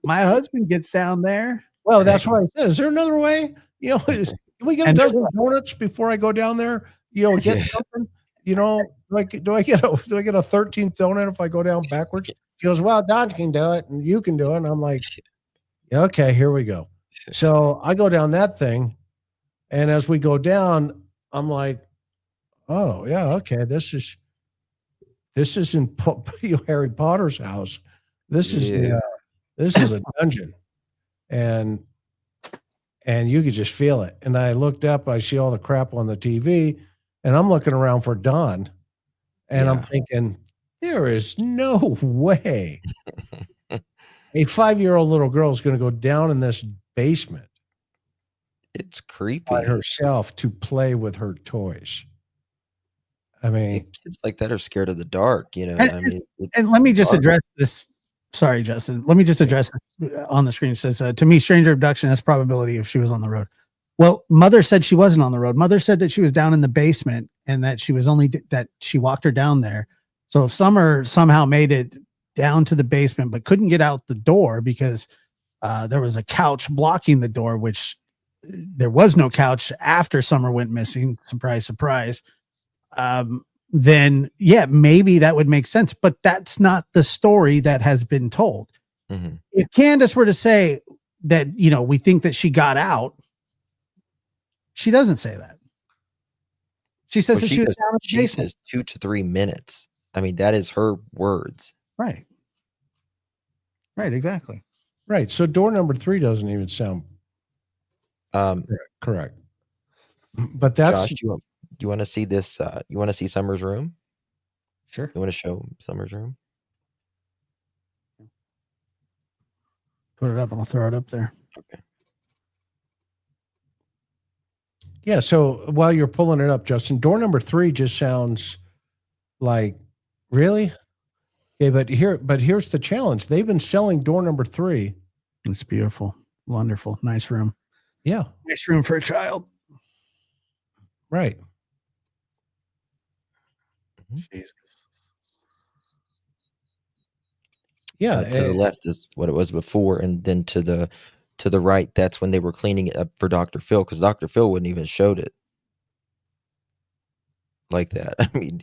My husband gets down there. well, that's what I said. Is there another way? Can we get a And dozen donuts before I go down there? Get Yeah. something. Do I get a 13th donut if I go down backwards? She goes, well, Dodge can do it and you can do it. And I'm like, yeah, okay, here we go. So I go down that thing, and as we go down, I'm like, oh yeah, okay, this isn't Harry Potter's house. This is Yeah. this is a dungeon, and you could just feel it. And I looked up, I see all the crap on the TV, and I'm looking around for Dawn, and I'm Yeah. thinking, there is no way a 5-year-old little girl is going to go down in this basement It's creepy. by herself to play with her toys. I mean, Kids like that are scared of the dark, I mean, And let me just dark. address this. Sorry, Justin. Let me just address it on the screen. It says, to me, stranger abduction has probability if she was on the road. Well, mother said she wasn't on the road. Mother said that she was down in the basement and that she was that she walked her down there. So if Summer somehow made it down to the basement but couldn't get out the door because there was a couch blocking the door, which there was no couch after Summer went missing. Surprise, surprise. Then yeah, maybe that would make sense, but that's not the story that has been told. Mhm. If Candace were to say that, we think that she got out, she doesn't say that. She says Well, that she was down in the she basement. says 2 to 3 minutes. I mean, that is her words. Right. Right, exactly. right. So door number 3 doesn't even sound Um, correct. But that's Josh, do you want to see this? You want to see Summer's room? Sure. You want to show Summer's room? Put it up. I'll throw it up there. Okay. yeah. So while you're pulling it up, Justin, door number 3 just sounds like, really? Okay, but here's the challenge. They've been selling door number 3. It's beautiful. Wonderful. Nice room. Yeah, Nice room for a child. right. Jesus. Yeah, To the left is what it was before, and then to the right, that's when they were cleaning it up for Dr. Phil, because Dr. Phil wouldn't even showed it like that. I mean,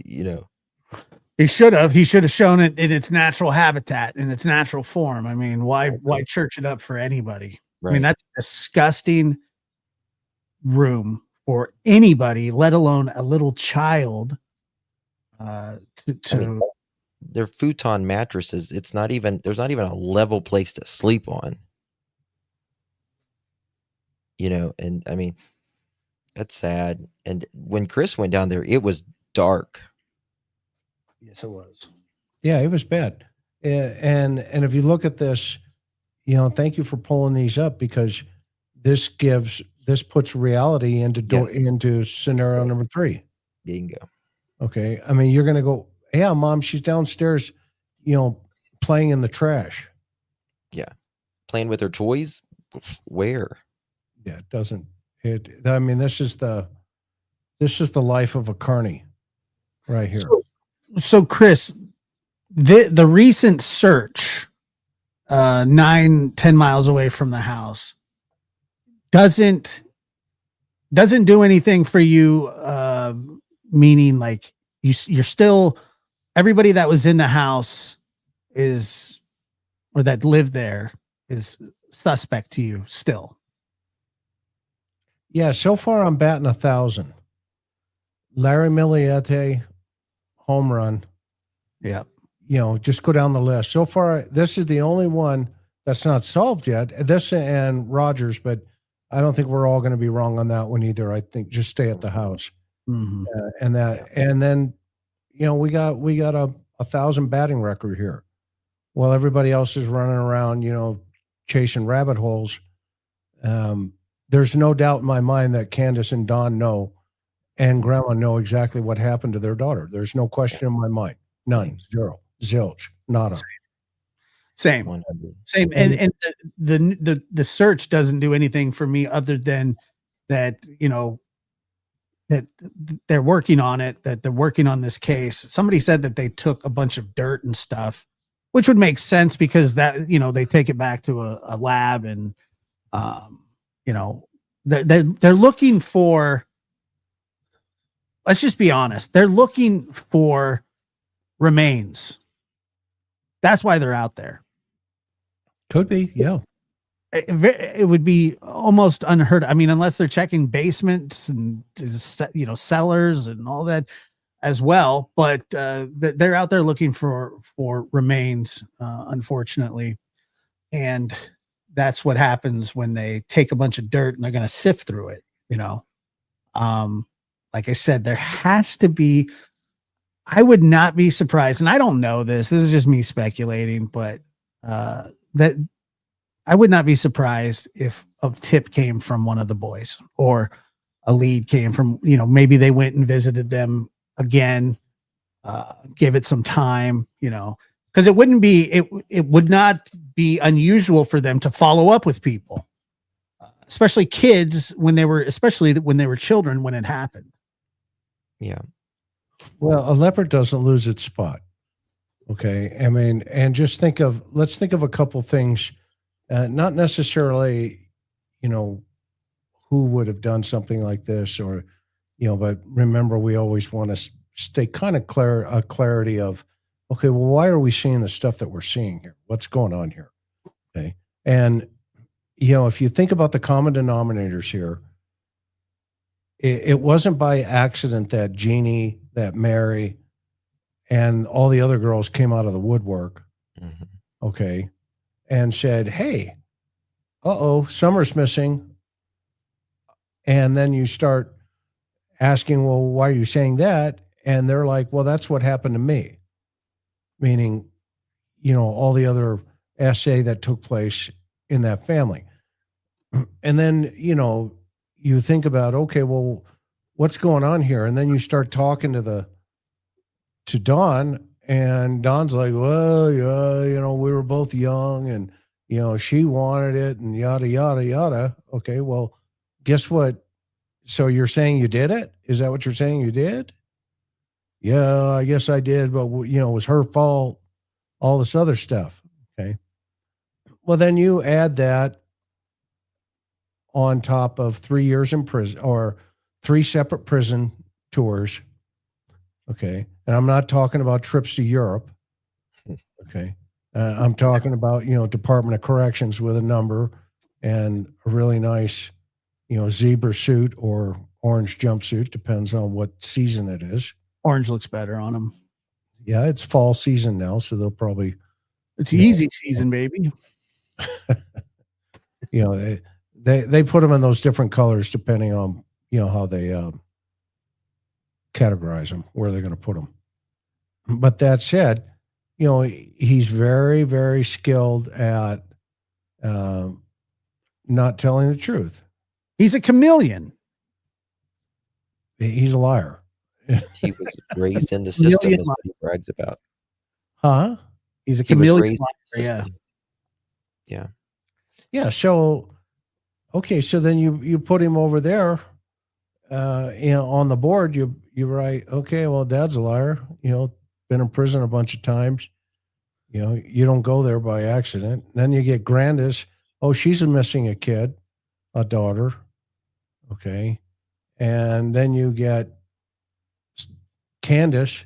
He should have shown it in its natural habitat, in its natural form. I mean, why church it up for anybody? right. I mean, that's a disgusting room for anybody, let alone a little child. They're futon mattresses. There's not even a level place to sleep on. And I mean, that's sad. And when Chris went down there, it was dark. Yes, it was. yeah, it was bad. And if you look at this, thank you for pulling these up, because this puts reality into scenario number 3. Bingo. Okay. I mean, you're going to go, yeah, Mom, she's downstairs, playing in the trash. Playing with her toys? Where? Yeah, it doesn't. I mean, this is the life of a carny right here. So Chris, the recent search, 9-10 miles away from the house, doesn't do anything for you, meaning like you're still, everybody that was in the house or that lived there is suspect to you still. Yeah, so far I'm batting 1,000. Larry Miliete, home run. Yeah. Just go down the list. So far, this is the only one that's not solved yet. This and Rogers, but I don't think we're all going to be wrong on that one either. I think just stay at the house. Mhm. And then, we got a 1,000 batting record here. While everybody else is running around, chasing rabbit holes. There's no doubt in my mind that Candace and Don know, and Grandma know exactly what happened to their daughter. There's no question in my mind. None. Zero. Zilch. Nada. Same. 100. Same. And the search doesn't do anything for me other than that, that they're working on it, that they're working on this case. Somebody said that they took a bunch of dirt and stuff, which would make sense because that, they take it back to a lab and, they're looking for, let's just be honest, they're looking for remains. That's why they're out there. Could be. Yeah. It would be almost unheard of. I mean, unless they're checking basements and cellars and all that as well. But they're out there looking for remains, unfortunately, and that's what happens when they take a bunch of dirt and they're going to sift through it. Like I said, there has to be. I would not be surprised, and I don't know this. This is just me speculating, but that. I would not be surprised if a tip came from one of the boys or a lead came from, maybe they went and visited them again, give it some time, because it would not be unusual for them to follow up with people, especially kids especially when they were children when it happened. Yeah. Well, a leopard doesn't lose its spot. Okay. I mean, and let's think of a couple things. Not necessarily, who would have done something like this or, but remember, we always want to stay kind of clarity of, okay, well, why are we seeing the stuff that we're seeing here? What's going on here? Okay. And, if you think about the common denominators here, it wasn't by accident that Jeannie, that Mary, and all the other girls came out of the woodwork. Mm-hmm. Okay. And said, hey, Summer's missing. And then you start asking, well, why are you saying that? And they're like, well, that's what happened to me. Meaning, all the other essay that took place in that family. And then, you think about, okay, well, what's going on here? And then you start talking to Dawn, and Dawn's like, well, yeah, we were both young and, she wanted it and yada, yada, yada. Okay, well, guess what? So you're saying you did it? Is that what you're saying you did? Yeah, I guess I did, but, it was her fault, all this other stuff. Okay. Well, then you add that on top of 3 years in prison or 3 separate prison tours. Okay. And I'm not talking about trips to Europe. Okay. I'm talking about, Department of Corrections with a number and a really nice, zebra suit or orange jumpsuit, depends on what season it is. Orange looks better on them. Yeah, it's fall season now, so they'll probably. It's easy season, baby. They put them in those different colors depending on, how they categorize them, where they're going to put them. But that said, he's very, very skilled at not telling the truth. He's a chameleon. He's a liar. He was raised in the system, is what he brags about. Huh? He's a He was chameleon. raised in the system. Yeah. Yeah. So, okay. So then you put him over there, on the board. You write, okay, well, Dad's a liar. Been in prison a bunch of times. You don't go there by accident. Then you get Grandis. Oh, she's missing a kid, a daughter. Okay. And then you get Candace.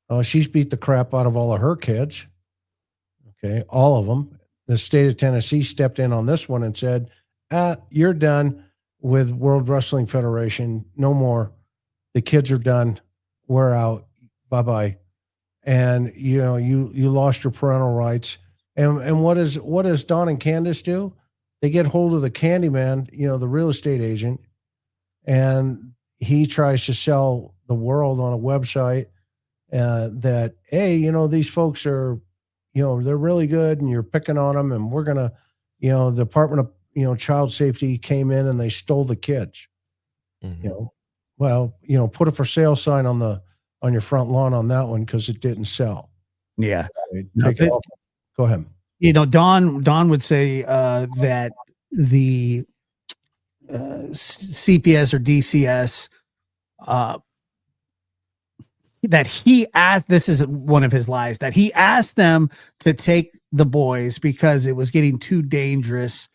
Oh, she's beat the crap out of all of her kids. Okay. All of them. The state of Tennessee stepped in on this one and said, you're done with World Wrestling Federation. No more. The kids are done. We're out. Bye-bye. And you lost your parental rights. And what does Don and Candace do? They get hold of the Candyman, the real estate agent, and he tries to sell the world on a website that, hey, these folks are, they're really good and you're picking on them and we're going to, the Department of, Child Safety came in and they stole the kids. Mhm. Well, put a for sale sign on your front lawn on that one because it didn't sell. Yeah. Take it off. Go ahead. Don would say that the CPS or DCS that he asked, this is one of his lies, that he asked them to take the boys because it was getting too dangerous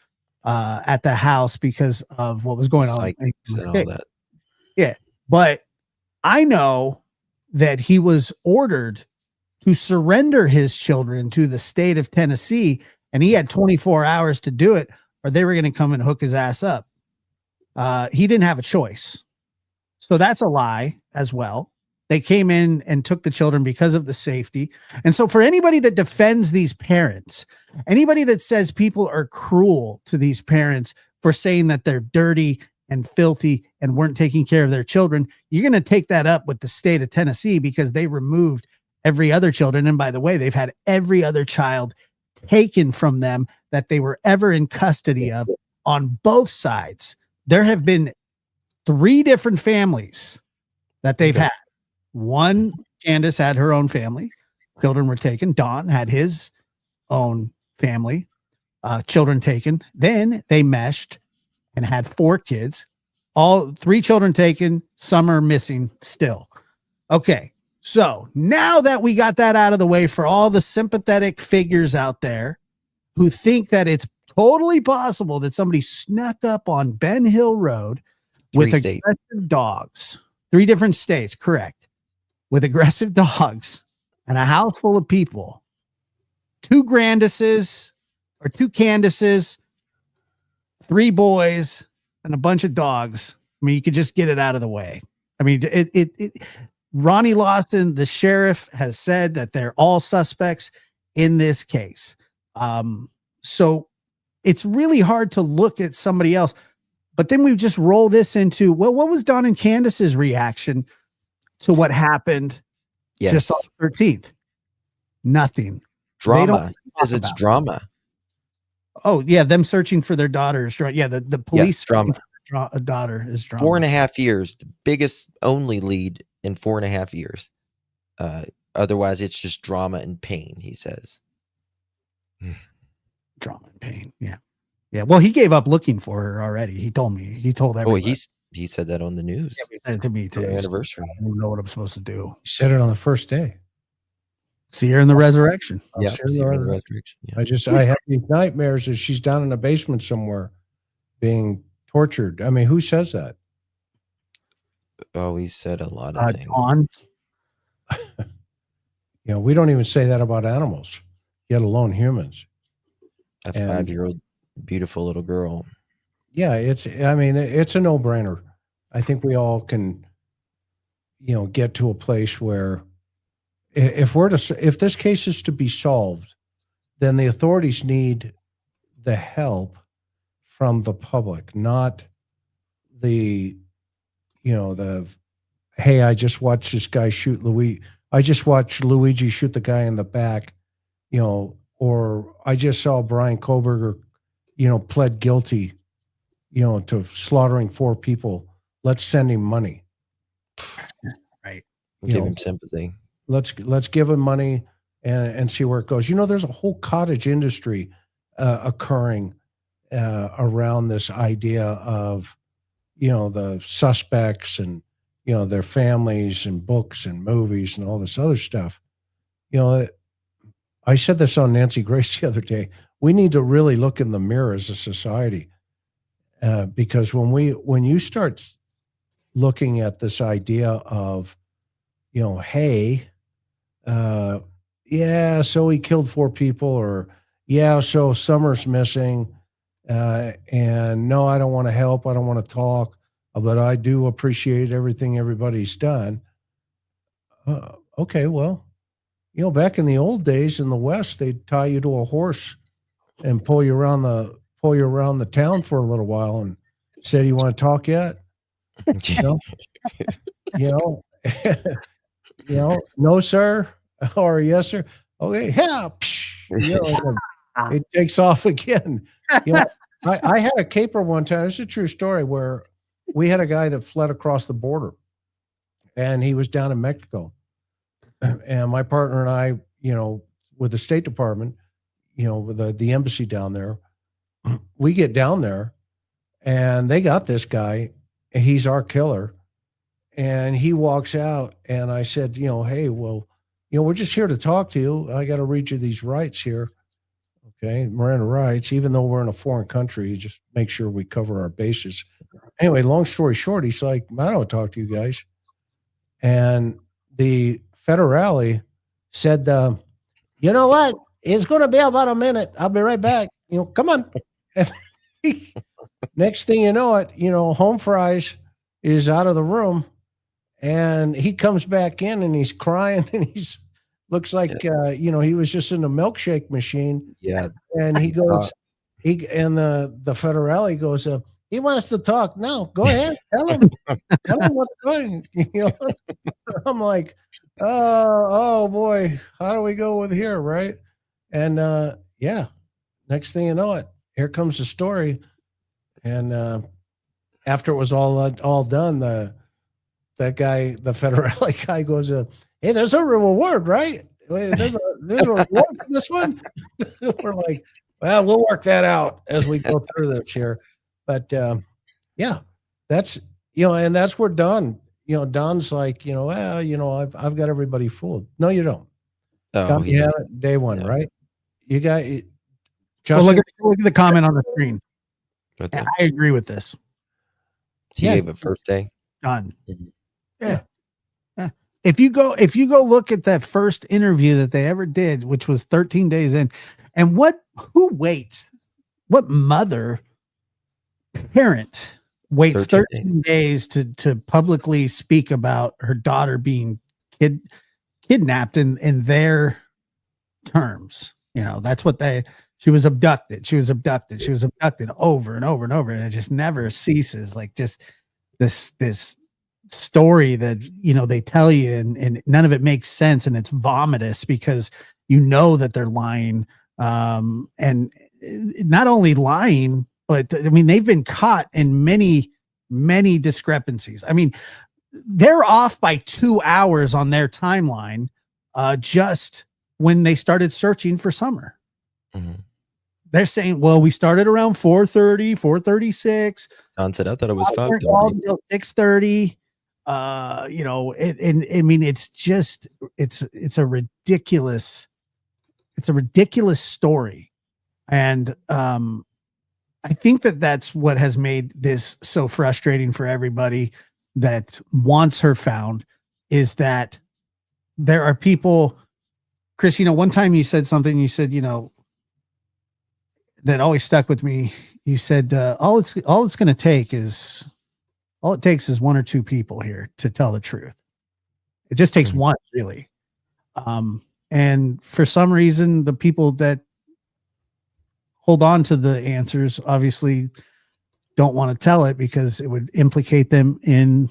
at the house because of what was going on. Psychics and all that. Yeah. But I know that he was ordered to surrender his children to the state of Tennessee, and he had 24 hours to do it, or they were going to come and hook his ass up. He didn't have a choice. So that's a lie as well. They came in and took the children because of the safety. And so for anybody that defends these parents, anybody that says people are cruel to these parents for saying that they're dirty and filthy and weren't taking care of their children, you're going to take that up with the state of Tennessee because they removed every other children. And by the way, they've had every other child taken from them that they were ever in custody of on both sides. There have been 3 different families that they've had. One, Candace had her own family. Children were taken. Don had his own family. Children taken. Then they meshed and had 4 kids. All 3 children taken. Some are missing still. Okay. So now that we got that out of the way for all the sympathetic figures out there who think that it's totally possible that somebody snuck up on Ben Hill Road with aggressive dogs, 3 different states, correct, with aggressive dogs and a house full of people, 2 Grandises or 2 Candaces, 3 boys, and a bunch of dogs. I mean, you could just get it out of the way. I mean, Ronnie Lawson, the sheriff, has said that they're all suspects in this case. So it's really hard to look at somebody else. But then we just roll this into, well, what was Don and Candace's reaction to what happened just on the 13th? Nothing. Drama. He says it's drama. Oh, yeah, them searching for their daughters. Yeah, the police drama. A daughter is drama. 4.5 years, the biggest only lead in 4.5 years. Otherwise, it's just drama and pain, he says. Drama and pain, yeah. Yeah, well, he gave up looking for her already. He told me. He told everybody. Oh, he said that on the news. Yeah, he said it to me, too. Anniversary. I don't know what I'm supposed to do. He said it on the first day. See her in the resurrection. Yeah, see her in the resurrection. Yeah. I have these nightmares that she's down in a basement somewhere being tortured. I mean, who says that? Oh, he said a lot of things. On. We don't even say that about animals, yet alone humans. A 5-year-old beautiful little girl. Yeah, it's a no-brainer. I think we all can, get to a place where if this case is to be solved, then the authorities need the help from the public, not the hey, I just watched this guy shoot Luigi. I just watched Luigi shoot the guy in the back, or I just saw Brian Koberger, pled guilty, to slaughtering 4 people. Let's send him money. Right. Give him sympathy. Let's give him money and see where it goes. There's a whole cottage industry occurring around this idea of, the suspects and, their families and books and movies and all this other stuff. I said this on Nancy Grace the other day. We need to really look in the mirror as a society, because when you start looking at this idea of, hey, yeah, so he killed 4 people, or yeah, so Summer's missing, and no, I don't want to help, I don't want to talk, but I do appreciate everything everybody's done. Okay, well, back in the old days in the West, they'd tie you to a horse and pull you around the town for a little while and said, "You want to talk yet?" You know, you know, no, sir, or yes, sir. Okay, yeah, and it takes off again. You know, I had a caper one time. It's a true story where we had a guy that fled across the border, and he was down in Mexico, and my partner and I, with the State Department, with the embassy down there, we get down there, and they got this guy, and he's our killer. And he walks out, and I said, hey, well, we're just here to talk to you. I got to read you these rights here. Okay. Miranda rights, even though we're in a foreign country, just make sure we cover our bases. Anyway, long story short, he's like, I don't talk to you guys. And the federale said, you know what? It's going to be about a minute. I'll be right back. Come on. And next thing you know it, Home Fries is out of the room, and he comes back in, and he's crying, and he's looks like he was just in a milkshake machine. Yeah. And he goes, the federale goes, he wants to talk. No, go ahead. Tell him what's going. I'm like, oh boy, how do we go with here, right? And next thing you know it, here comes the story. And after it was all done, that guy, the federale guy, goes, hey, there's a reward, right? There's a reward for this one. We're like, well, we'll work that out as we go through this here. But that's and that's where Don. Don's like, I've got everybody fooled. No, you don't. Don, you have it day one, right? You got it. Well, look at the comment on the screen. I agree with this. He gave it first day. Done. Mm-hmm. Yeah. If you go look at that first interview that they ever did, which was 13 days in, and what mother parent waits 13 days to publicly speak about her daughter being kidnapped in their terms? That's what she was abducted over and over and over, and it just never ceases. Like, just this story that they tell you, and none of it makes sense, and it's vomitous because that they're lying, and not only lying, but they've been caught in many discrepancies. They're off by 2 hours on their timeline, just when they started searching for Summer. Mm-hmm. They're saying, well, we started around 4:30, 4:36. Don said, I thought it was 5:30 until 6:30. It's a ridiculous story. And I think that's what has made this so frustrating for everybody that wants her found, is that there are people. Chris, one time you said something, you said, that always stuck with me. You said, all it takes is one or two people here to tell the truth. It just takes one, really. And for some reason, the people that hold on to the answers obviously don't want to tell it because it would implicate them in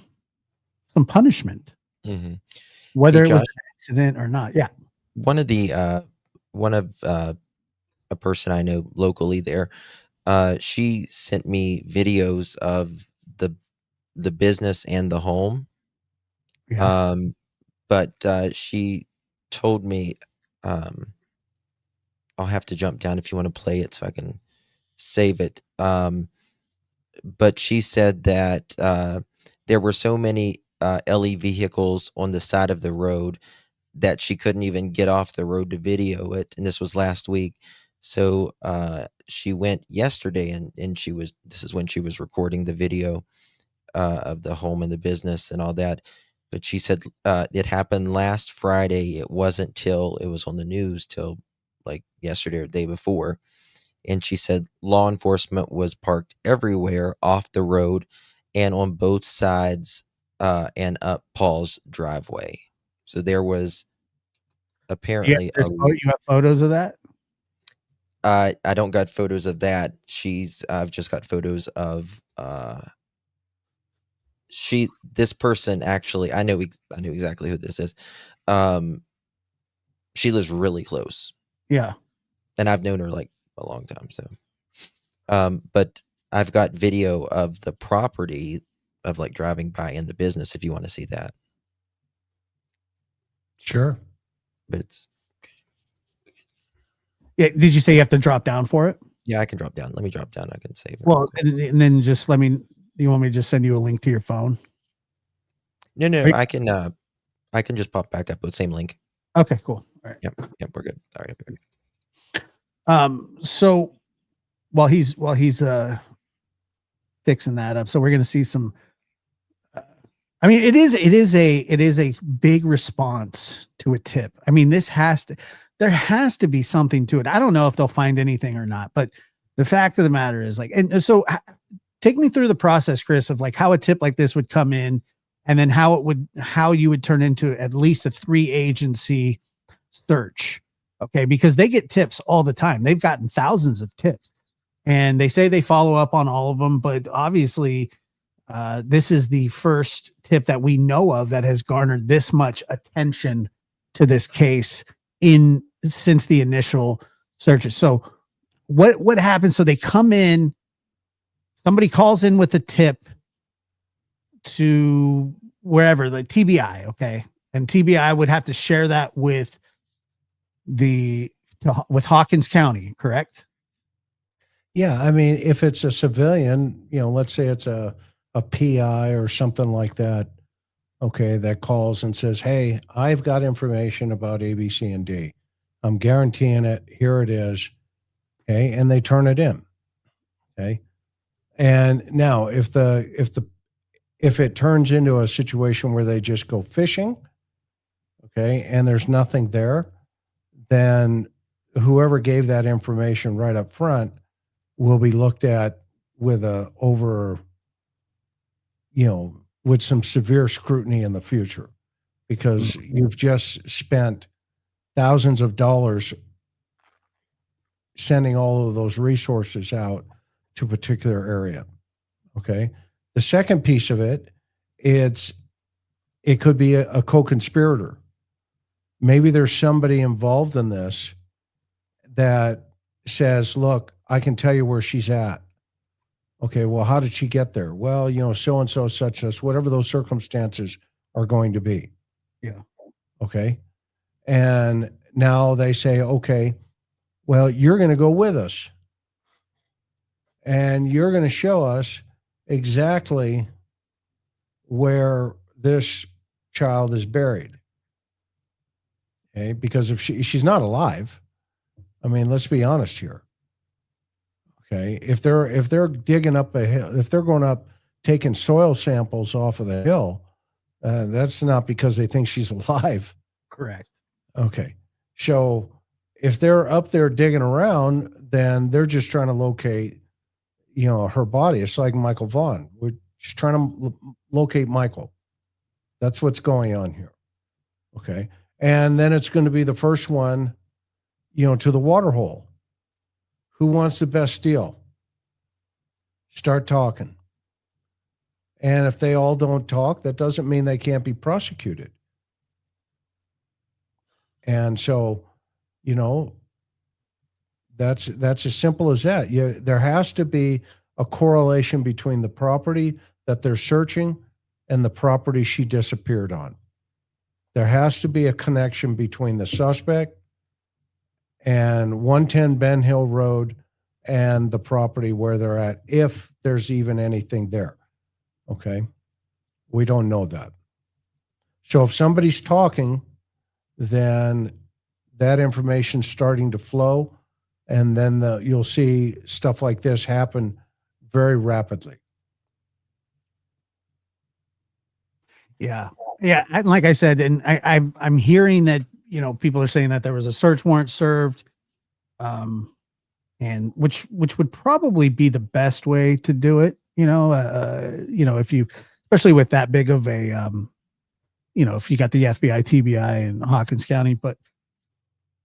some punishment, whether it was an accident or not. Yeah. One of a person I know locally there, she sent me videos of the business and the home. Yeah. But she told me, I'll have to jump down if you want to play it so I can save it. But she said that there were so many LE vehicles on the side of the road that she couldn't even get off the road to video it. And this was last week. So she went yesterday, and this is when she was recording the video of the home and the business and all that. But she said it happened last Friday. It wasn't till it was on the news till like yesterday or the day before. And she said law enforcement was parked everywhere off the road and on both sides and up Paul's driveway. So there was apparently you have photos of that? I don't got photos of that. I've just got photos of this person actually, I knew exactly who this is. She lives really close, Yeah. and I've known her like a long time. So, but I've got video of the property of like driving by in the business if you want to see that. Sure. But it's Yeah. Did you say you have to drop down for it? yeah, I can drop down. Let me drop down. I can save it. Well, and then just let me. You want me to just send you a link to your phone? No, Wait. I can just pop back up with the same link. Okay, cool. All right. Yep, we're good. All right. So while he's fixing that up, so we're gonna see some. I mean, it is a big response to a tip. I mean, there has to be something to it. I don't know if they'll find anything or not, but the fact of the matter is, like, and so take me through the process, Chris, of like how a tip like this would come in, and then how you would turn into at least a 3-agency search. Okay, because they get tips all the time. They've gotten thousands of tips, and they say they follow up on all of them, but obviously this is the first tip that we know of that has garnered this much attention to this case since the initial searches. So what happens? So they come in, somebody calls in with a tip to wherever, like TBI, okay? And TBI would have to share that with Hawkins County, correct? Yeah. I mean, if it's a civilian, let's say it's a PI or something like that, okay, that calls and says, hey, I've got information about A, B, C, and D. I'm guaranteeing it. Here it is. Okay. And they turn it in. Okay. And now if it turns into a situation where they just go fishing, okay, and there's nothing there, then whoever gave that information right up front will be looked at with with some severe scrutiny in the future, because you've just spent thousands of dollars sending all of those resources out to a particular area. Okay. The second piece of it, it could be a co-conspirator. Maybe there's somebody involved in this that says, look, I can tell you where she's at. Okay, well, how did she get there? Well, so-and-so, such, whatever those circumstances are going to be. Yeah. Okay. And now they say, okay, well, you're going to go with us. And you're going to show us exactly where this child is buried. Okay, because if she's not alive, I mean, let's be honest here. Okay, if they're digging up a hill, if they're going up taking soil samples off of the hill, that's not because they think she's alive. Correct. Okay, so if they're up there digging around, then they're just trying to locate, her body. It's like Michael Vaughn. We're just trying to locate Michael. That's what's going on here. Okay, and then it's going to be the first one, to the water hole. Who wants the best deal? Start talking. And if they all don't talk, that doesn't mean they can't be prosecuted. And so, that's as simple as that. There has to be a correlation between the property that they're searching and the property she disappeared on. There has to be a connection between the suspect and 110 Ben Hill Road and the property where they're at, if there's even anything there. Okay. We don't know that. So if somebody's talking, then that information's starting to flow, and then you'll see stuff like this happen very rapidly. Yeah. Yeah. Like I said, and I'm hearing that, people are saying that there was a search warrant served, and which would probably be the best way to do it. If you, especially with that big of a, if you got the FBI, TBI in Hawkins County, but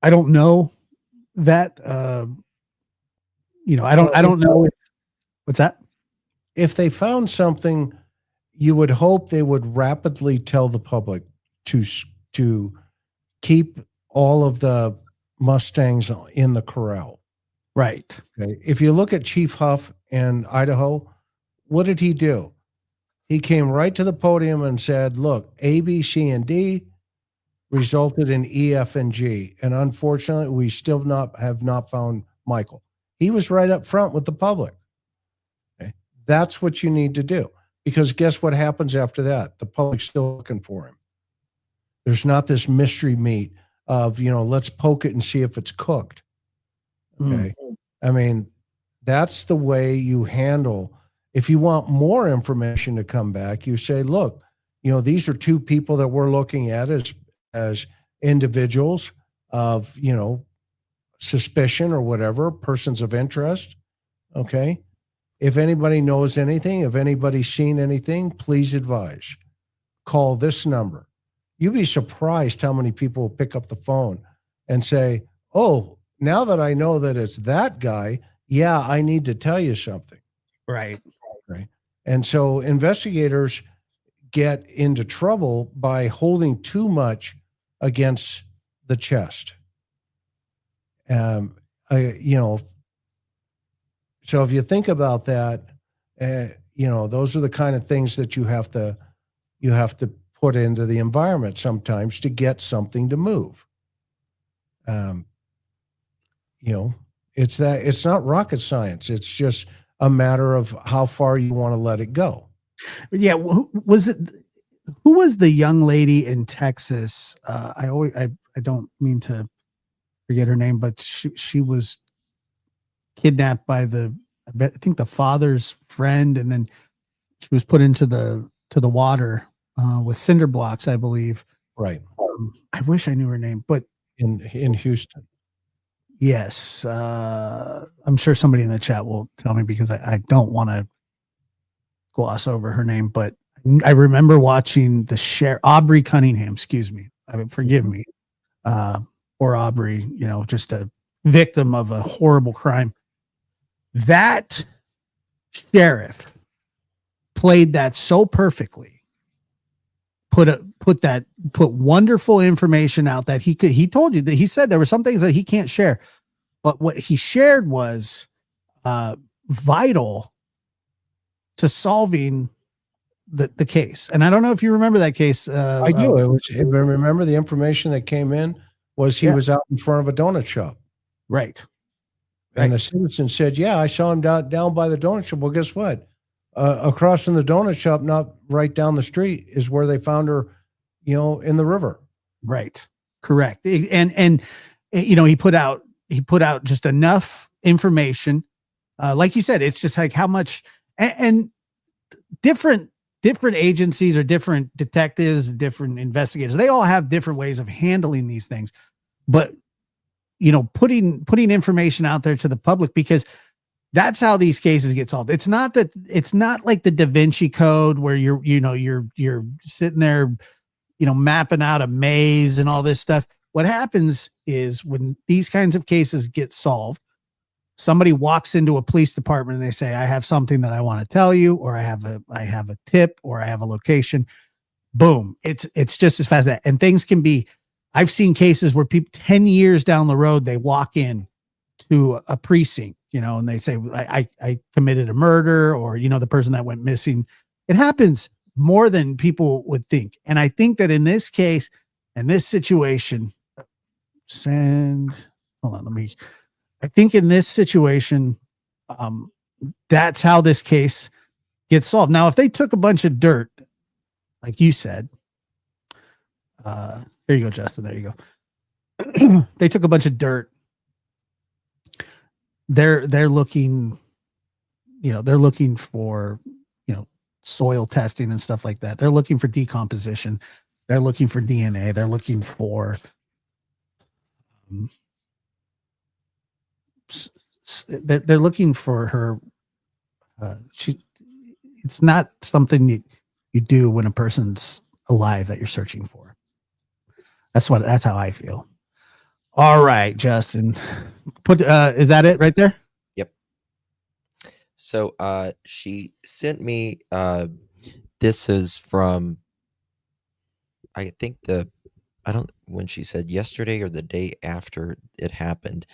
I don't know that, I don't know. What's that? If they found something, you would hope they would rapidly tell the public to keep all of the Mustangs in the corral. Right. Okay. If you look at Chief Huff in Idaho, what did he do? He came right to the podium and said, look, A, B, C, and D resulted in E, F, and G. And unfortunately, we still have not found Michael. He was right up front with the public. Okay. That's what you need to do. Because guess what happens after that? The public's still looking for him. There's not this mystery meat of, let's poke it and see if it's cooked. Okay. I mean, that's the way you handle. If you want more information to come back, you say, look, these are two people that we're looking at as individuals of, suspicion or whatever, persons of interest. Okay. If anybody knows anything, if anybody's seen anything, please advise. Call this number. You'd be surprised how many people will pick up the phone and say, oh, now that I know that it's that guy, yeah, I need to tell you something. Right. Right. And so investigators get into trouble by holding too much against the chest. So if you think about that, those are the kind of things that you have to put into the environment sometimes to get something to move. It's not rocket science. It's just a matter of how far you want to let it go. Yeah. Who was the young lady in Texas? I don't mean to forget her name, but she was kidnapped by I think the father's friend, and then she was put into the water with cinder blocks, I believe. Right. I wish I knew her name, but in Houston. Yes. I'm sure somebody in the chat will tell me, because I don't want to gloss over her name, but I remember watching the Aubrey Cunningham, excuse me. Forgive me. Or Aubrey, just a victim of a horrible crime. That sheriff played that so perfectly. Put wonderful information out that he told you that he said there were some things that he can't share, but what he shared was vital to solving the case. And I don't know if you remember that case. I do. Remember the information that came in was he was out in front of a donut shop. Right. And the citizen said, yeah, I saw him down by the donut shop. Well, guess what? Across from the donut shop, not right down the street, is where they found her, in the river. Right. Correct. And he put out just enough information. Like you said, it's just like how much, and different agencies or different detectives, different investigators, they all have different ways of handling these things. But, putting information out there to the public, because that's how these cases get solved. It's not like the Da Vinci Code where you're sitting there, mapping out a maze and all this stuff. What happens is when these kinds of cases get solved, somebody walks into a police department and they say, I have something that I want to tell you, or I have a tip, or I have a location. Boom. It's just as fast as that. And things can be, I've seen cases where people 10 years down the road, they walk in to a precinct, and they say, I committed a murder, or, the person that went missing. It happens more than people would think. And I think that in this case, in this situation, I think in this situation, that's how this case gets solved. Now, if they took a bunch of dirt, like you said, there you go, Justin, there you go. They took a bunch of dirt. They're looking, they're looking for, soil testing and stuff like that. They're looking for decomposition. They're looking for DNA. They're looking for, they're looking for her. It's not something that you do when a person's alive that you're searching for. That's how I feel. All right, Justin, is that it right there? Yep. So she sent me this is from, I think when she said yesterday or the day after it happened,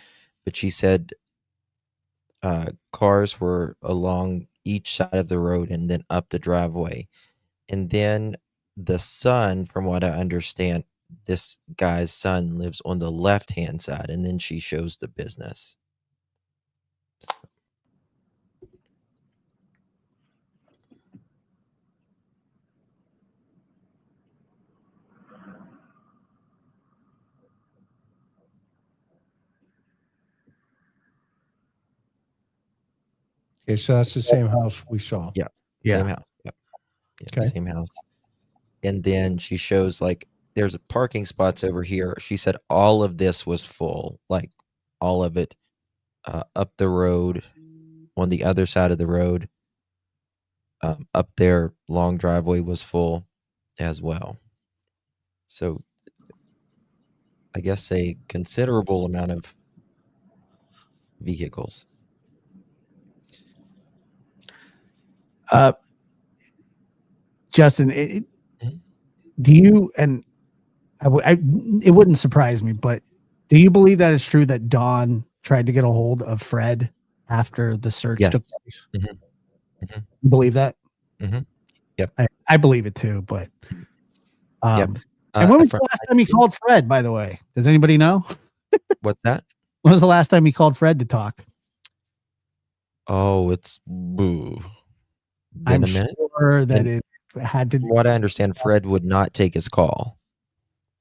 but she said cars were along each side of the road and then up the driveway. And then the son, from what I understand, this guy's son lives on the left-hand side, and then she shows the business. Okay, so that's the same house we saw. Yeah. Yeah. Same house. Yep. Yeah, Okay. same house. And then she shows like there's parking spots over here. She said all of this was full, like all of it up the road, on the other side of the road, up there, long driveway was full as well. So I guess a considerable amount of vehicles. Justin, Mhm. do you, and it wouldn't surprise me, but do you believe that it's true that Dawn tried to get a hold of Fred after the search took Yes. place? Mhm. Mhm. You believe that? Mhm. Yep. I believe it too, but Yep. and when was From, the last time he called Fred, by the way? Does anybody know? what's that? When was the last time he called Fred to talk? Oh, it's been I'm a minute. sure that And it had to. from what I understand, Fred would not take his call.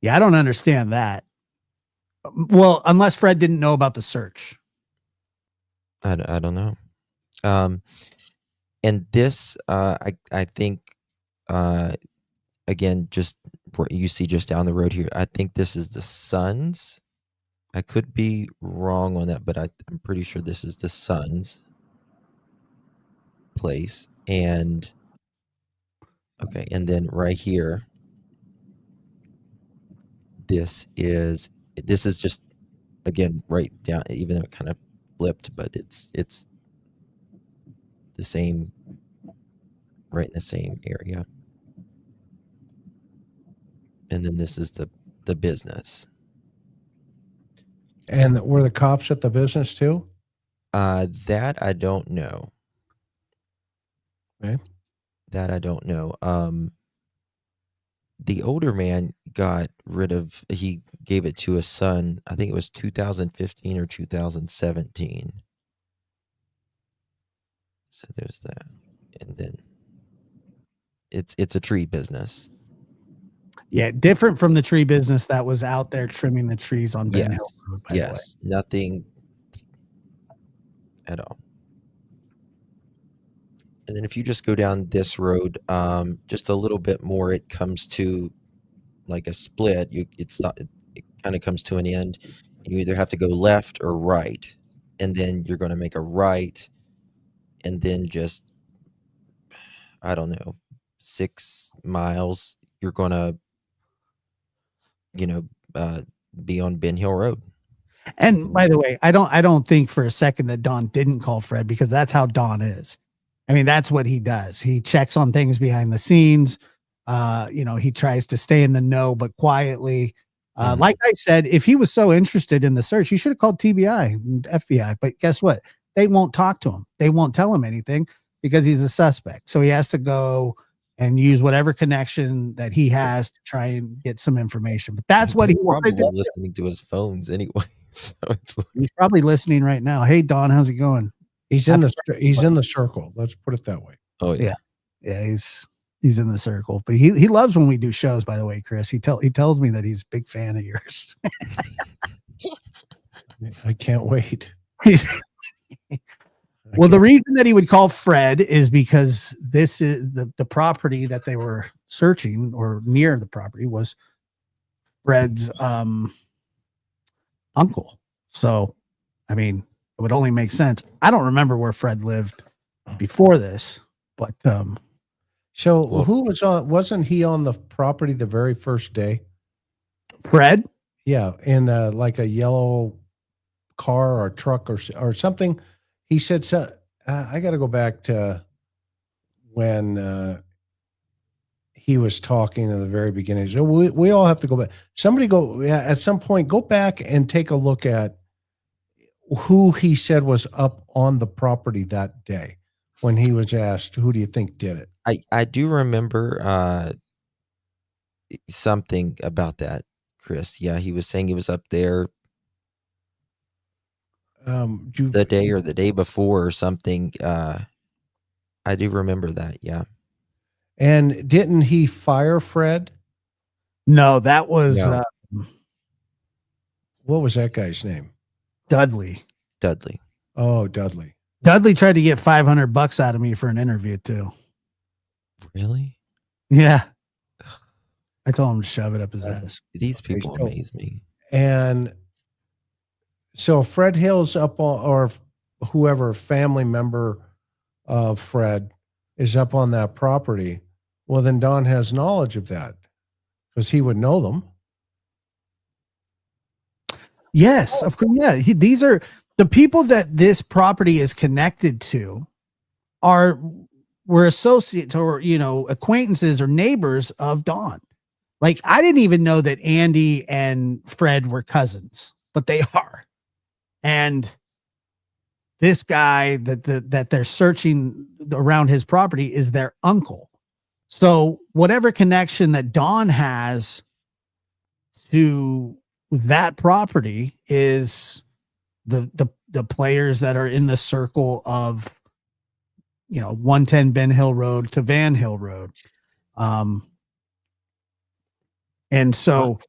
Yeah, I don't understand that. Well, unless Fred didn't know about the search. I don't know. And this, I think, again, just what you see just down the road here, I think this is the son's. I could be wrong on that, but I'm pretty sure this is the son's place. And okay, and then right here, this is just, again, right down, even though it kind of flipped, but it's the same, right in the same area. And then this is the business. And were the cops at the business too? That I don't know. Okay. That I don't know. The older man got rid of, he gave it to his son. I think it was 2015 or 2017. So there's that. And then it's a tree business. Yeah, different from the tree business that was out there trimming the trees on Ben Yes. Hill Road, by the way. Yes. Nothing at all. And then if you just go down this road, just a little bit more, it comes to like a split. It kind of comes to an end. You either have to go left or right, and then you're going to make a right, and then just, I don't know, 6 miles, you're going to, be on Ben Hill Road. And by the way, I don't think for a second that Don didn't call Fred, because that's how Don is. I mean, that's what he does. He checks on things behind the scenes. He tries to stay in the know, but quietly. Mhm. Like I said, if he was so interested in the search, he should have called TBI and FBI. But guess what? They won't talk to him. They won't tell him anything because he's a suspect. So he has to go and use whatever connection that he has to try and get some information. But that's what he They're wanted probably to do. listening to his phones anyway. So it's like, He's probably listening right now. Hey, Don, how's it going? He's in the circle. Let's put it that way. oh yeah. Yeah, he's in the circle. But he loves when we do shows, by the way, Chris. He tells me that he's a big fan of yours. I can't wait. Well, the reason that he would call Fred is because this is the property that they were searching, or near the property, was Fred's uncle. So, I mean, it would only make sense. I don't remember where Fred lived before this, but So Well- who was on? Wasn't he on the property the very first day? Fred, Yeah, in like a yellow car or truck or something. He said, so, I got to go back to when he was talking in the very beginning. So we all have to go back. Somebody at some point, go back and take a look at who he said was up on the property that day when he was asked, who do you think did it? I do remember something about that, Chris. Yeah, he was saying he was up there the day or the day before or something. I do remember that. Yeah. And didn't he fire Fred? No, that was No. What was that guy's name? Dudley. Dudley. Oh, Dudley. Dudley tried to get $500 out of me for an interview too. Really? Yeah. I told him to shove it up his ass. These people so- amaze me. And so Fred Hill's up on, or whoever family member of Fred is up on that property. Well, then Don has knowledge of that because he would know them. Yes, of course. Yeah, these are the people that this property is connected to. Were associates or acquaintances or neighbors of Don. Like I didn't even know that Andy and Fred were cousins, but they are. And this guy that they're searching around his property is their uncle. So whatever connection that Don has to that property is the players that are in the circle of 110 Ben Hill Road to Van Hill Road. And so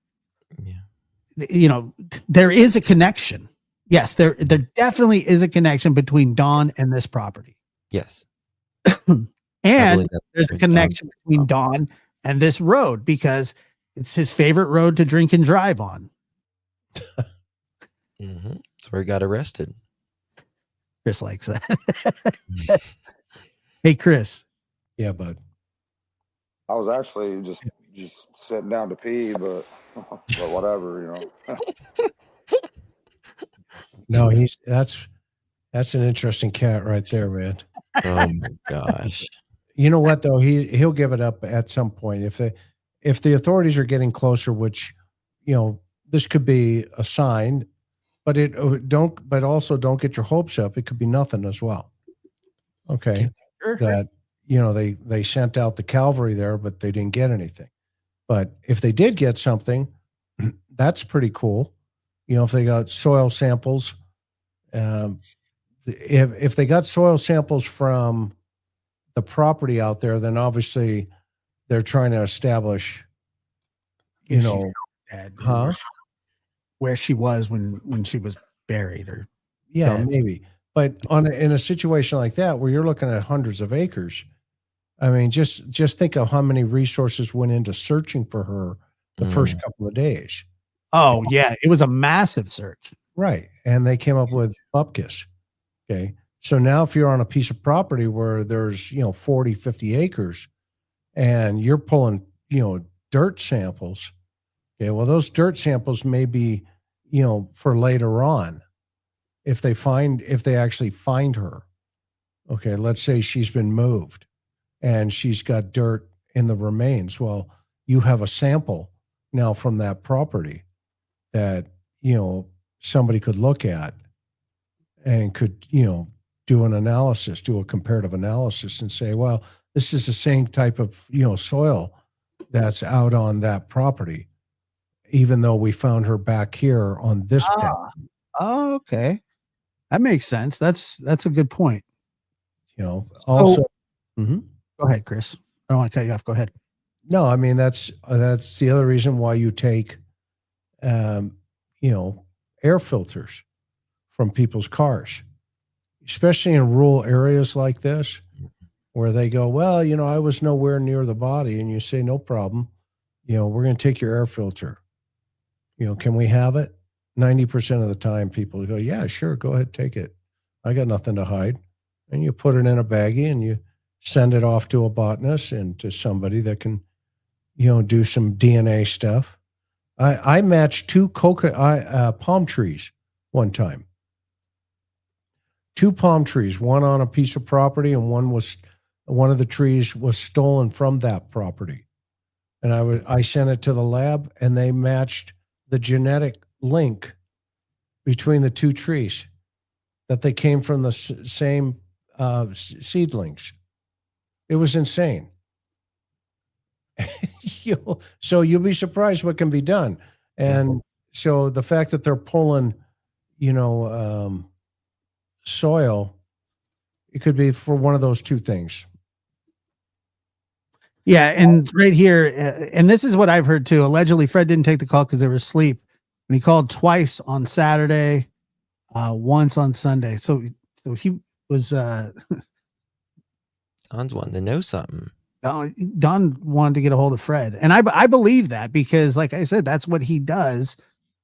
there is a connection. Yes, there definitely is a connection between Don and this property. Yes. And there's a connection between Don and this road because it's his favorite road to drink and drive on. That's where he got arrested. Chris likes that. Hey, Chris. Yeah, bud. I was actually just sitting down to pee, but whatever, No, that's an interesting cat right there, man. Oh my gosh. You know what though? He'll give it up at some point if the authorities are getting closer, which this could be a sign, but also don't get your hopes up. It could be nothing as well. Okay. Sure. That they sent out the cavalry there, but they didn't get anything. But if they did get something, that's pretty cool. If they got soil samples, if they got soil samples from the property out there, then obviously they're trying to establish, where she was when she was buried or dead. Maybe. But in a situation like that, where you're looking at hundreds of acres, I mean, just think of how many resources went into searching for her the first couple of days. Oh yeah, it was a massive search. Right. And they came up with bupkis. Okay. So now if you're on a piece of property where there's, 40, 50 acres and you're pulling, dirt samples. Okay. Well, those dirt samples may be, for later on if they actually find her. Okay. Let's say she's been moved and she's got dirt in the remains. Well, you have a sample now from that property that, somebody could look at and could, do a comparative analysis and say, well, this is the same type of, soil that's out on that property, even though we found her back here on this property. Oh, okay. That makes sense. That's a good point. Also, go ahead, Chris. I don't want to cut you off. Go ahead. No, I mean, that's the other reason why you take, air filters from people's cars, especially in rural areas like this, where they go, well, I was nowhere near the body. And you say, no problem. We're going to take your air filter. Can we have it? 90% of the time people go, yeah, sure. Go ahead, take it. I got nothing to hide. And you put it in a baggie and you send it off to a botanist and to somebody that can, do some DNA stuff. I matched two palm trees one time. Two palm trees, one on a piece of property and one of the trees was stolen from that property. and I sent it to the lab, and they matched the genetic link between the two trees, that they came from the same seedlings. It was insane. So you'll be surprised what can be done. And so the fact that they're pulling, soil, it could be for one of those two things. Yeah, and right here, and this is what I've heard too. Allegedly, Fred didn't take the call because they were asleep, and he called twice on Saturday, once on Sunday. So he was. Don's wanting to know something. Don wanted to get a hold of Fred, and I believe that, because, like I said, that's what he does.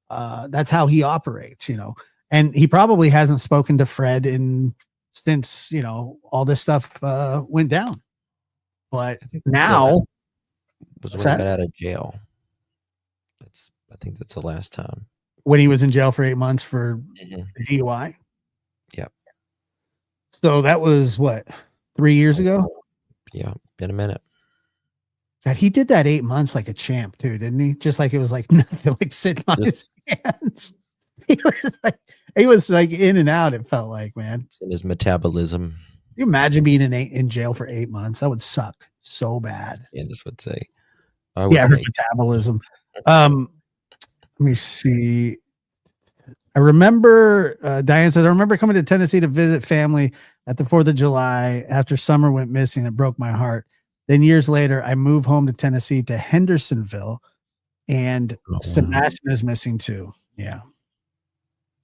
That's how he operates, and he probably hasn't spoken to Fred since all this stuff went down. But now was when he got out of jail. I think that's the last time. When he was in jail for 8 months for DUI. Yep. So that was what, 3 years ago? Yeah, been a minute. God, he did that 8 months like a champ too, didn't he? Just like it was like nothing, like sitting on his hands. He was like in and out. It felt like, man, it's in his metabolism. Can you imagine being in jail for 8 months? That would suck so bad. Yeah, this would say. Her metabolism. Let me see. I remember Diane says, I remember coming to Tennessee to visit family at the 4th of July after Summer went missing. It broke my heart. Then years later, I moved home to Tennessee to Hendersonville, and Sebastian is missing too. Yeah.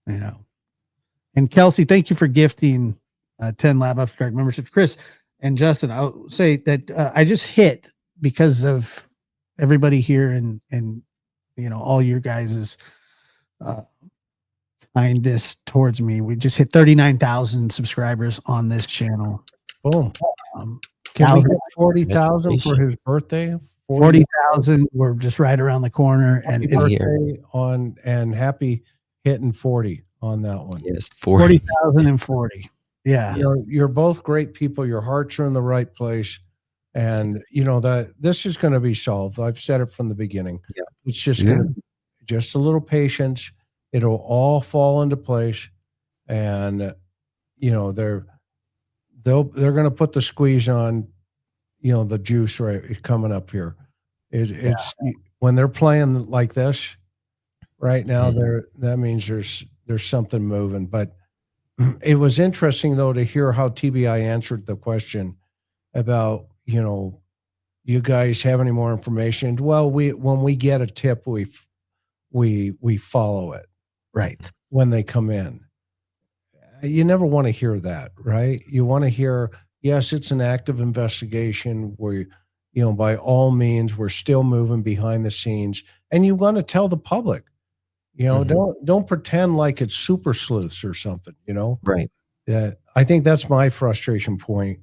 And Kelsey, thank you for gifting 10 Lab After Dark memberships. Chris and Justin, I'll say that I just hit, because of everybody here and all your guys' kindness towards me. We just hit 39,000 subscribers on this channel. Boom. Can we get 40,000 for his birthday? 40,000. We're just right around the corner. Happy birthday and happy hitting 40 on that one. Yes, 40,040. Yeah. You're both great people. Your hearts are in the right place. And this is going to be solved. I've said it from the beginning. Yeah. It's just going to be just a little patience. It'll all fall into place. And they're going to put the squeeze on, the juice right coming up here. It's when they're playing like this right now, that means there's something moving. But it was interesting though to hear how TBI answered the question about, you guys have any more information? Well, when we get a tip, we follow it. Right. When they come in. You never want to hear that, right? You want to hear, yes, it's an active investigation where, by all means, we're still moving behind the scenes, and you want to tell the public, don't pretend like it's super sleuths or something, Right. I think that's my frustration point.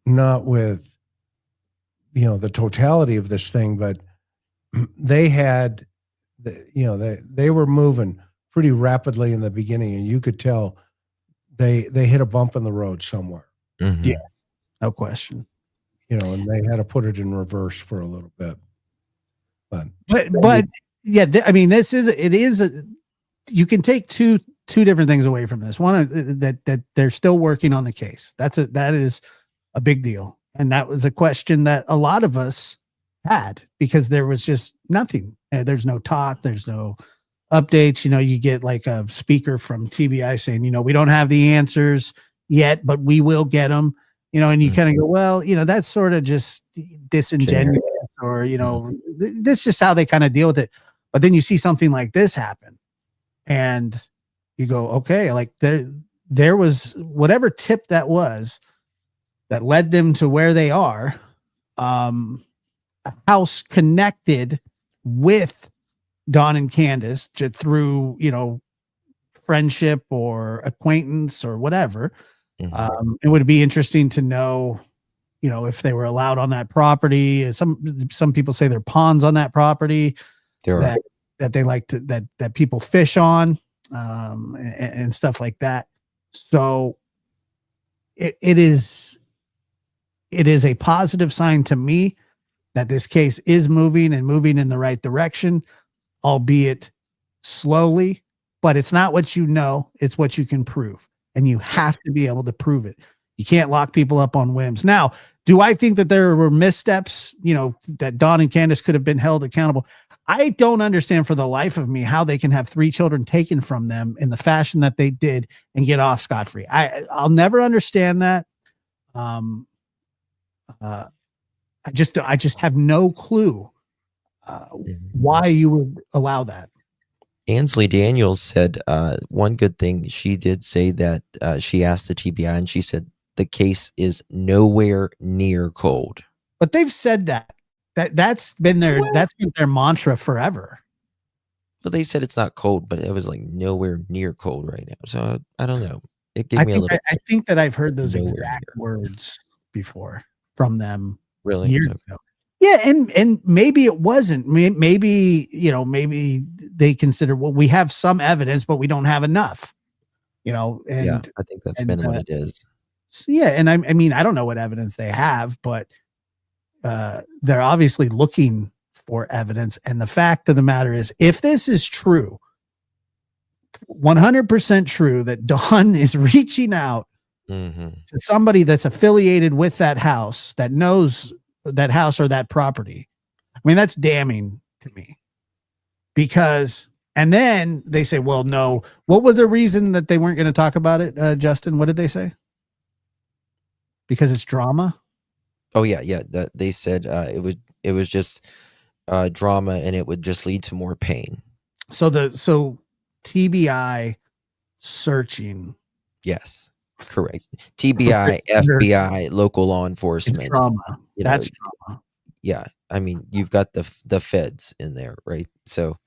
Not with, the totality of this thing, but they had, they were moving pretty rapidly in the beginning, and you could tell they hit a bump in the road somewhere. Yeah, no question. And they had to put it in reverse for a little bit. But yeah, you can take two different things away from this. One, that they're still working on the case. That is a big deal, and that was a question that a lot of us had, because there was just nothing. There's no talk. There's no updates. You get like a speaker from TBI saying, we don't have the answers yet, but we will get them, and you kind of go, well, that's sort of just disingenuous, or, that's just how they kind of deal with it. But then you see something like this happen, and you go, okay, like there was whatever tip that was that led them to where they are, a house connected with Don and Candace through, friendship or acquaintance or whatever. It would be interesting to know, if they were allowed on that property. Some people say they're ponds on that property that they like to, that people fish on, and stuff like that. So it is a positive sign to me that this case is moving and moving in the right direction, albeit slowly, but it's not what you know, it's what you can prove. And you have to be able to prove it. You can't lock people up on whims. Now, do I think that there were missteps, that Dawn and Candace could have been held accountable? I don't understand for the life of me how they can have 3 children taken from them in the fashion that they did and get off scot-free. I'll never understand that. I just have no clue why you would allow that. Ansley Daniels said one good thing. She did say that she asked the TBI and she said the case is nowhere near cold. But they've said that's been their mantra forever. But they said it's not cold, but it was like nowhere near cold right now. So I don't know. It gave I me a think, little. I think that I've heard those nowhere exact near. words before from them Really? years Okay. ago. Yeah, and maybe it wasn't. Maybe they consider, well, we have some evidence, but we don't have enough. And Yeah, I think that's been what it is. yeah, and I mean, I don't know what evidence they have, but they're obviously looking for evidence. And the fact of the matter is, if this is true, 100% true, that Dawn is reaching out Mm-hmm. to somebody that's affiliated with that house, that knows that house or that property, I mean, that's damning to me. Because, and then they say, well, no, what was the reason that they weren't going to talk about it, Justin? What did they say? Because it's drama? Oh yeah. That they said it was just drama, and it would just lead to more pain. So TBI searching. Yes, correct. TBI, FBI, local law enforcement. Drama. That's drama. Yeah, I mean, you've got the feds in there, right? So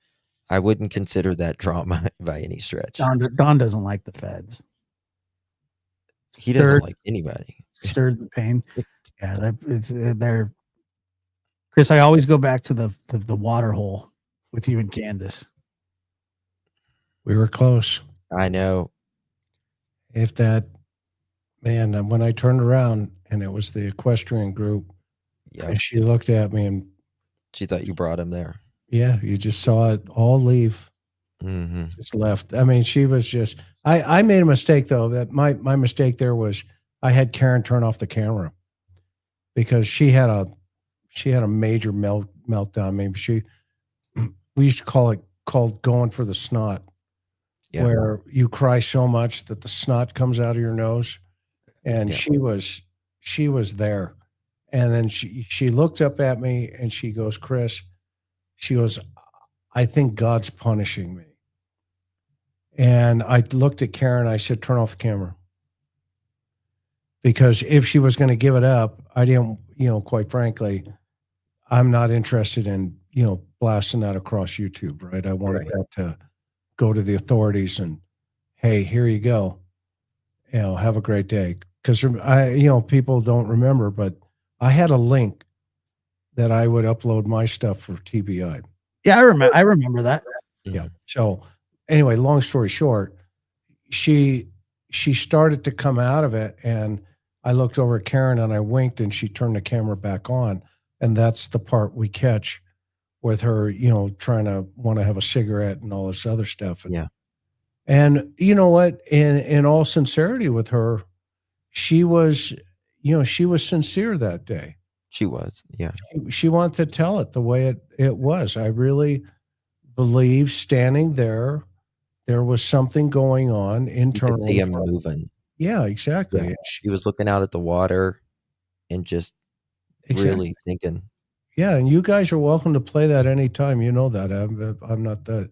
I wouldn't consider that drama by any stretch. Don doesn't like the feds. He doesn't like anybody. Stirred the pain. Yeah, they're Chris. I always go back to the water hole with you and Candace. We were close. I know. If that, man, when I turned around and it was the equestrian group, and she looked at me and she thought you brought him there. Yeah, you just saw it all leave. Mm-hmm. Just left. I mean, she was just. I made a mistake though. That my mistake there was I had Karen turn off the camera because she had a major meltdown. Maybe we used to call it going for the snot, where you cry so much that the snot comes out of your nose, and she was there, and then she looked up at me and she goes, Chris, she goes, I think God's punishing me. And I looked at Karen, I said, turn off the camera. Because if she was going to give it up, I didn't, quite frankly, I'm not interested in, blasting that across YouTube, right? I wanted that to go to the authorities and, hey, here you go. Have a great day. Because people don't remember, but I had a link that I would upload my stuff for TBI. Yeah, I remember that. Yeah. So anyway, long story short, she started to come out of it, and I looked over at Karen and I winked, and she turned the camera back on, and that's the part we catch with her, trying to want to have a cigarette and all this other stuff. And you know what? In all sincerity with her, she was sincere that day. She was, yeah. She wanted to tell it the way it was. I really believe standing there was something going on internally. You could see him moving. Yeah, exactly. Yeah. He was looking out at the water and just really thinking. Yeah, and you guys are welcome to play that anytime. You know that. I'm not that,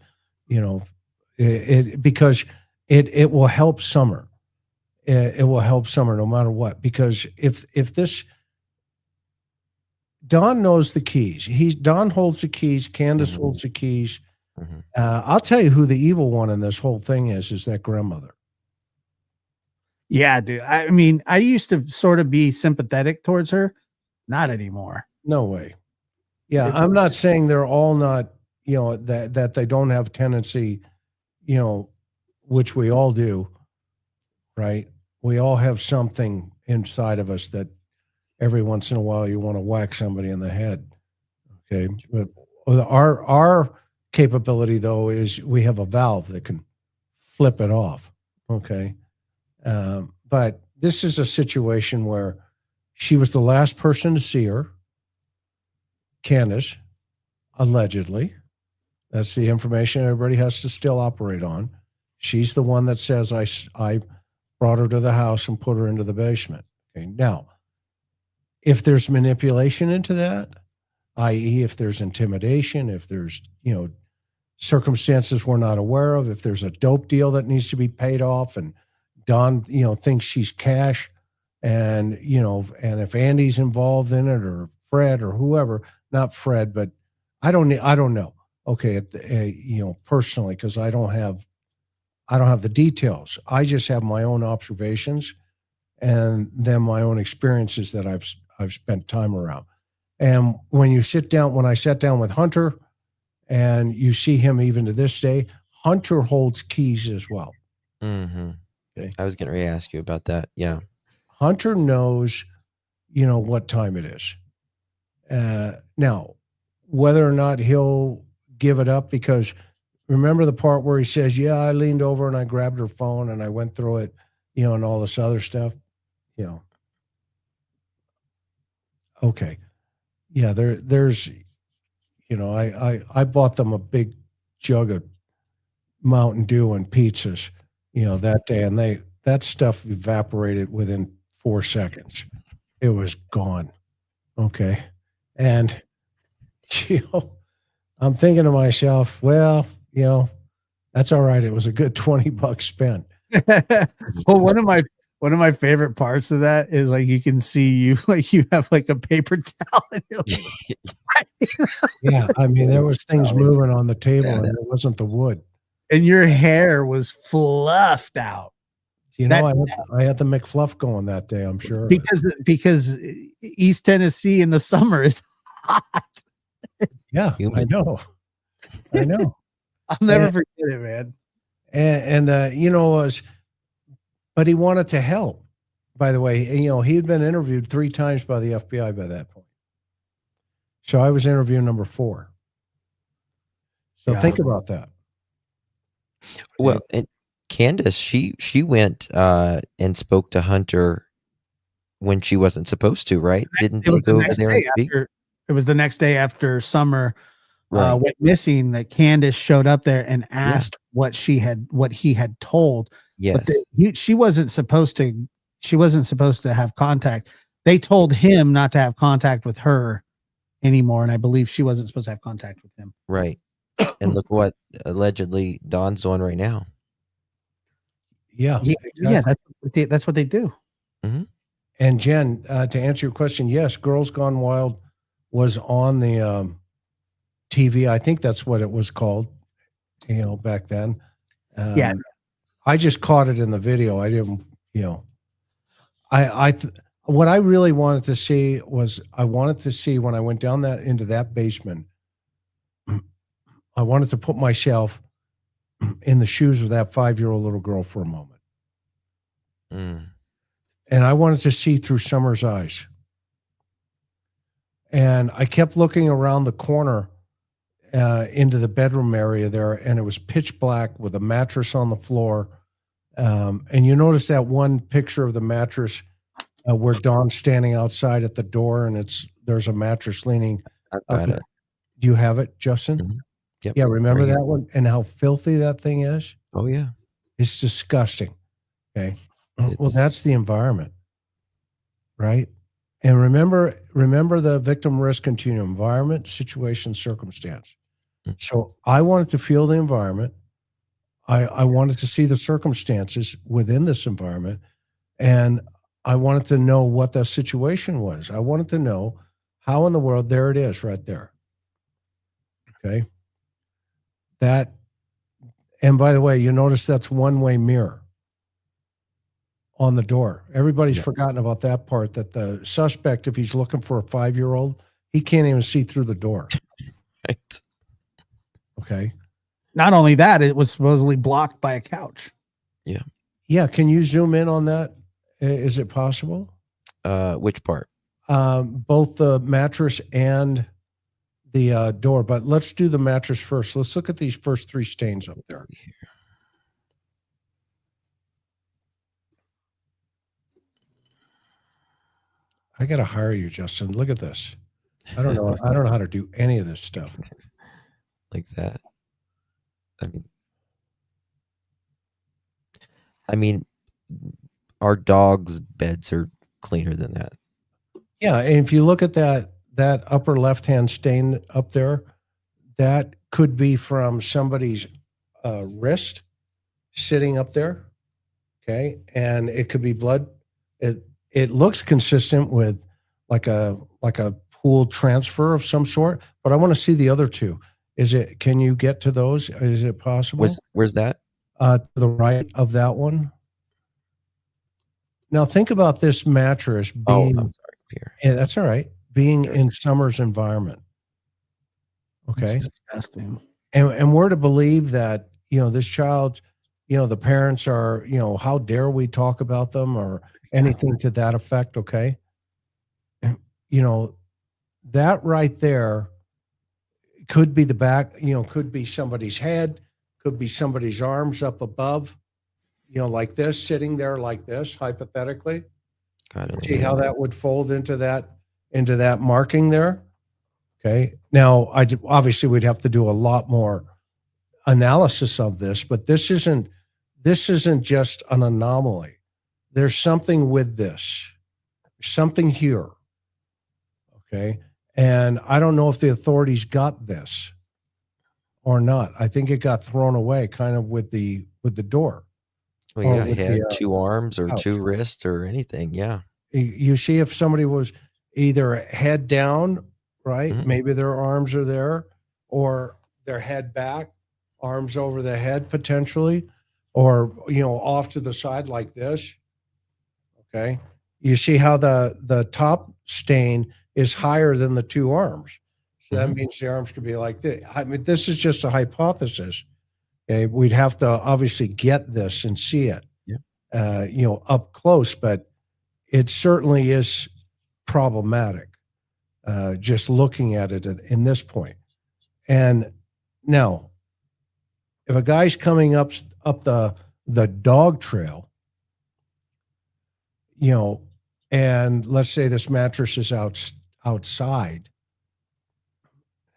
because it will help Summer. It will help Summer no matter what. Because if this, Don knows the keys. Don holds the keys. Candace holds the keys. Mm-hmm. I'll tell you who the evil one in this whole thing is that grandmother. Yeah, dude. I mean, I used to sort of be sympathetic towards her. Not anymore. No way. Yeah, I'm not saying they're all not, that they don't have a tendency, which we all do, right? We all have something inside of us that every once in a while you want to whack somebody in the head. Okay. But our capability though is we have a valve that can flip it off. Okay. But this is a situation where she was the last person to see her, Candace, allegedly. That's the information everybody has to still operate on. She's the one that says I brought her to the house and put her into the basement. Okay. Now, if there's manipulation into that, i.e., if there's intimidation, if there's, circumstances we're not aware of, if there's a dope deal that needs to be paid off and Don, thinks she's cash and, and if Andy's involved in it or Fred or whoever, not Fred, but I don't know. Okay. Personally, because I don't have the details. I just have my own observations and then my own experiences that I've spent time around. And when I sat down with Hunter and you see him even to this day, Hunter holds keys as well. Mm-hmm. Okay. I was getting ready to ask you about that. Yeah. Hunter knows, what time it is. Now, whether or not he'll give it up, because remember the part where he says, yeah, I leaned over and I grabbed her phone and I went through it, and all this other stuff, okay. Yeah, there's, I bought them a big jug of Mountain Dew and pizzas, that day, and that stuff evaporated within 4 seconds. It was gone. Okay. And, I'm thinking to myself, well, that's all right. It was a good $20 spent. Well, one of my favorite parts of that is like you can see you like you have like a paper towel. And you're like, Yeah. I mean, there was things moving on the table and it wasn't the wood. and your hair was fluffed out. I had the McFluff going that day, I'm sure. Because East Tennessee in the summer is hot. Yeah, I know. I'll never forget it, man. And but he wanted to help, by the way. And, he had been interviewed 3 times by the FBI by that point. So I was interview number 4. So think about that. Well, and Candace, she went and spoke to Hunter when she wasn't supposed to, right? Didn't they go over there and speak? It was the next day after Summer Right. went missing that Candace showed up there and asked what he had told. Yes. But she wasn't supposed to have contact. They told him not to have contact with her anymore, and I believe she wasn't supposed to have contact with him. Right. And look what allegedly Don's doing right now. Yeah. Yeah, that's what they do. Mm-hmm. And Jen, to answer your question, yes, Girls Gone Wild was on the TV. I think that's what it was called, back then. Yeah. I just caught it in the video. I didn't, what I really wanted to see was when I went down into that basement, I wanted to put myself in the shoes of that 5-year-old little girl for a moment. Mm. And I wanted to see through Summer's eyes. And I kept looking around the corner into the bedroom area there, and it was pitch black with a mattress on the floor. And you notice that one picture of the mattress where Dawn's standing outside at the door, and there's a mattress leaning. I've got it. Do you have it, Justin? Mm-hmm. Yep. Yeah, remember Right that here. one and how filthy that thing is? Oh yeah. It's disgusting. Okay. Well, that's the environment, right? And remember the victim risk continuum: environment, situation, circumstance. So I wanted to feel the environment. I wanted to see the circumstances within this environment, and I wanted to know what the situation was. I wanted to know how in the world, there it is right there. Okay. And by the way, you notice that's one-way mirror on the door. Everybody's forgotten about that part, that the suspect, if he's looking for a 5-year-old, he can't even see through the door. Right. Okay. Not only that, it was supposedly blocked by a couch. Yeah. Yeah. Can you zoom in on that? Is it possible? Which part? Both the mattress and the door, but let's do the mattress first. Let's look at these first 3 stains up there. I got to hire you, Justin. Look at this. I don't know. I don't know how to do any of this stuff. Like that. I mean, our dogs' beds are cleaner than that. Yeah, and if you look at that upper left-hand stain up there, that could be from somebody's wrist sitting up there. Okay, and it could be blood. It looks consistent with like a pool transfer of some sort, but I want to see the other 2. Can you get to those? Is it possible? Where's that? To the right of that one. Now think about this mattress being. I'm sorry, Pierre. Yeah, that's all right. Being in Summer's environment. Okay. It's disgusting. And we're to believe that, this child, the parents are, how dare we talk about them or anything to that effect. Okay. And, that right there could be the back, could be somebody's head, could be somebody's arms up above, like this, sitting there like this, hypothetically. See how that would fold into that marking there. Okay. Now, obviously we'd have to do a lot more analysis of this, but this isn't just an anomaly. There's something with this. There's something here. Okay. And I don't know if the authorities got this or not. I think it got thrown away kind of with the door. Well, yeah, head, 2 arms or 2 wrists or anything. Yeah. You see if somebody was either head down, right? Mhm. Maybe their arms are there, or their head back, arms over the head potentially, or, off to the side like this. Okay. You see how the top stain is higher than the 2 arms. So that means the arms could be like this. I mean, this is just a hypothesis. Okay. We'd have to obviously get this and see it, up close, but it certainly is problematic, just looking at it in this point. And now, if a guy's coming up the dog trail, and let's say this mattress is outside,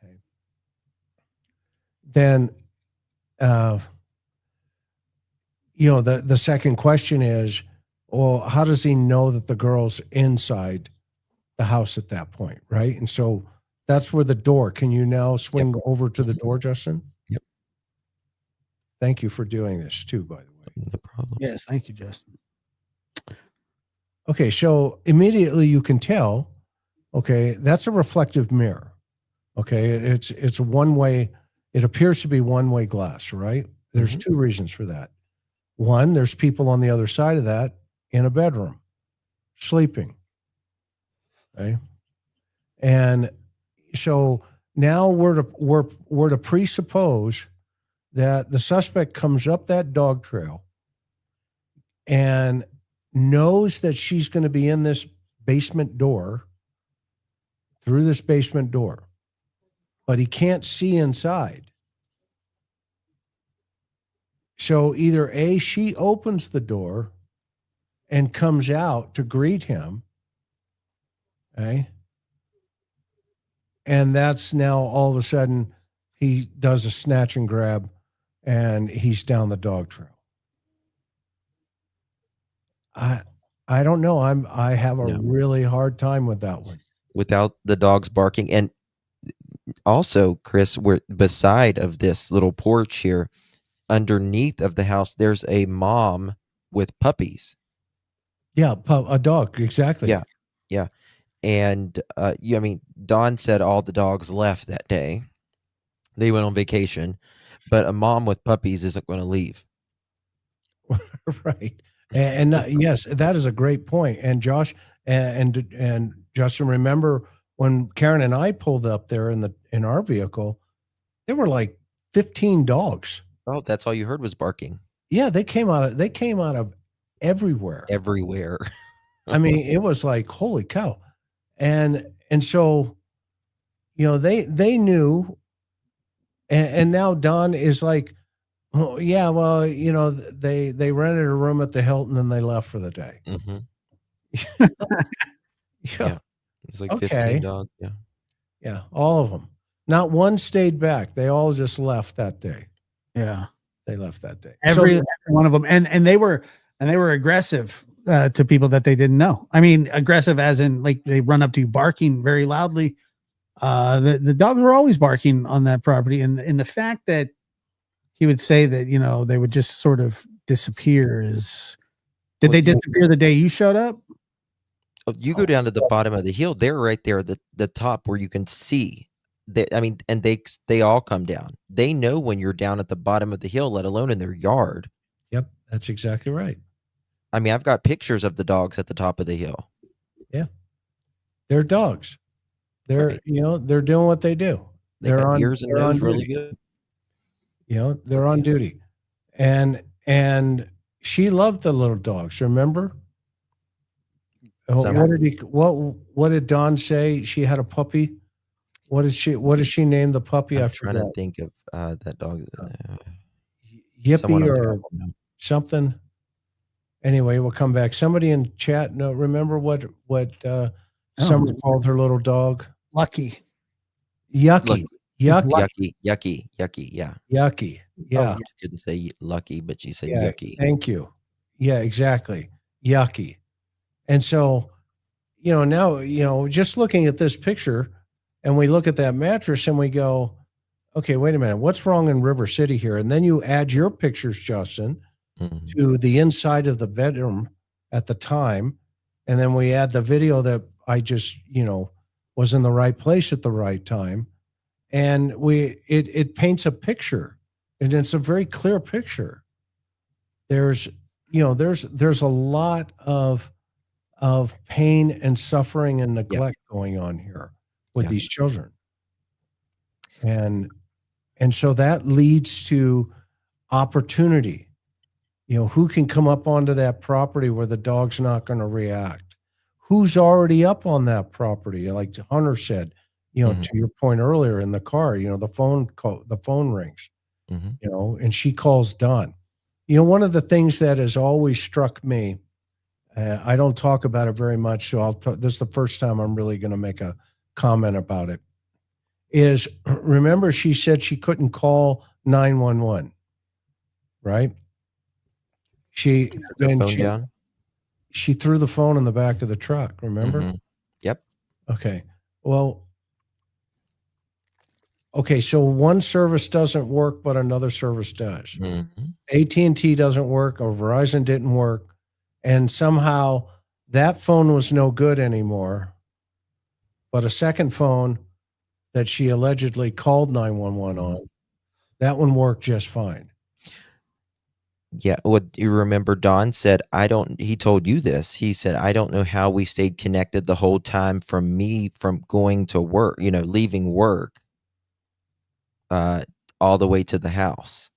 okay, then the second question is, well, how does he know that the girl's inside the house at that point, right? And so that's where the door. Can you now swing over to the door, Justin? Yep. Thank you for doing this too, by the way. No problem. Yes, thank you, Justin. Okay, so immediately you can tell, okay, that's a reflective mirror. Okay, it's a one-way, it appears to be one-way glass, right? There's 2 reasons for that. One, there's people on the other side of that in a bedroom, sleeping. Okay. And so now we're to presuppose that the suspect comes up that dog trail and knows that she's going to be in this basement door, through this basement door, but he can't see inside. So either A, she opens the door and comes out to greet him, okay? And that's now all of a sudden he does a snatch and grab and he's down the dog trail. I don't know. I have a really hard time with that one. Without the dogs barking. And also, Chris, we're beside of this little porch here, underneath of the house, there's a mom with puppies. Yeah, a dog, exactly. Yeah, yeah. And I mean, Don said all the dogs left that day. They went on vacation, but a mom with puppies isn't going to leave. Right. And yes, that is a great point. And Josh and Justin, remember when Karen and I pulled up there in our vehicle, there were like 15 dogs. Oh, that's all you heard was barking. Yeah, they came out of everywhere. Everywhere. I mean, it was like, holy cow. And so, they knew, and now Don is like, oh yeah, well, they rented a room at the Hilton and they left for the day. Mm-hmm. Yeah. It's like Okay. 15 dogs. Yeah. Yeah, all of them. Not one stayed back. They all just left that day. Yeah. They left that day. Every one of them. And they were aggressive to people that they didn't know. I mean, aggressive as in like they run up to you barking very loudly. The dogs were always barking on that property. And the fact that he would say that, they would just sort of disappear did they disappear the day you showed up? Oh, you go down to the bottom of the hill. They're right there at the top where you can see. And they all come down. They know when you're down at the bottom of the hill, let alone in their yard. Yep, that's exactly right. I mean, I've got pictures of the dogs at the top of the hill. Yeah, they're dogs. They're Right. they're doing what they do. They They're got on ears and they're on nose really duty. good. They're on duty, and she loved the little dogs. Remember? Summer. What did Don say? She had a puppy. What did she name the puppy? I'm I trying forgot. to think of that dog. Yippee Someone on or top of them. something. Anyway, we'll come back. Somebody in chat, no, remember what Summer called her little dog? Lucky. Yucky. Yucky. Yeah. Yucky. Yeah. She couldn't say lucky, but she said Yeah. yucky. Thank you. Yeah, exactly. Yucky. And so, now, just looking at this picture and we look at that mattress and we go, okay, wait a minute. What's wrong in River City here? And then you add your pictures, Justin, to the inside of the bedroom at the time. And then we add the video that I just, was in the right place at the right time. And it paints a picture, and it's a very clear picture. There's a lot of pain and suffering and neglect going on here with these children. And so that leads to opportunity. Who can come up onto that property where the dog's not going to react? Who's already up on that property? Like Hunter said, to your point earlier in the car, the phone rings, and she calls Don. One of the things that has always struck me, I don't talk about it very much, so this is the first time I'm really going to make a comment about it, is remember she said she couldn't call 911, right? She threw the phone in the back of the truck, remember? Yep. Okay. Well, so one service doesn't work, but another service does. AT&T doesn't work, or Verizon didn't work, and somehow that phone was no good anymore. But a second phone that she allegedly called 911 on, that one worked just fine. Yeah. What you remember, Don said, he told you this. He said, I don't know how we stayed connected the whole time from going to work, leaving work, all the way to the house.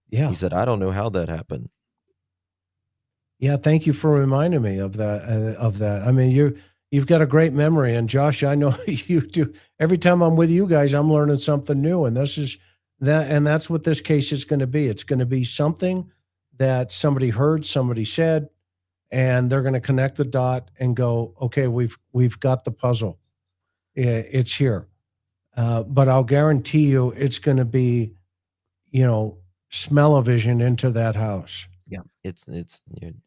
Yeah. He said, I don't know how that happened. Yeah. Thank you for reminding me of that. I mean, you've got a great memory, and Josh, I know you do. Every time I'm with you guys, I'm learning something new. And that's what this case is going to be. It's going to be something that somebody heard, somebody said, and they're going to connect the dot and go, okay, we've got the puzzle. It's here. But I'll guarantee you it's going to be, smell-o-vision into that house. Yeah. It's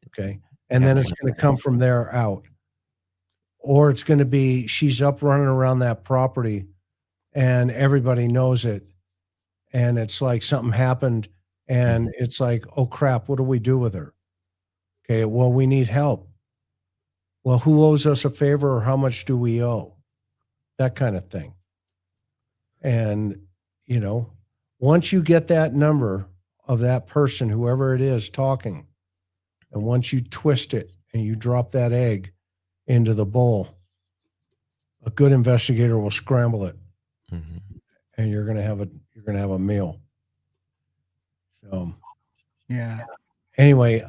okay. And then it's going to come from there out. Or it's going to be, she's up running around that property and everybody knows it. And it's like something happened. And it's like, oh crap, what do we do with her? Okay, well, we need help. Well, who owes us a favor, or how much do we owe? That kind of thing. And, once you get that number of that person, whoever it is talking, and once you twist it and you drop that egg into the bowl, a good investigator will scramble it, and you're going to have a meal. So, yeah. Anyway,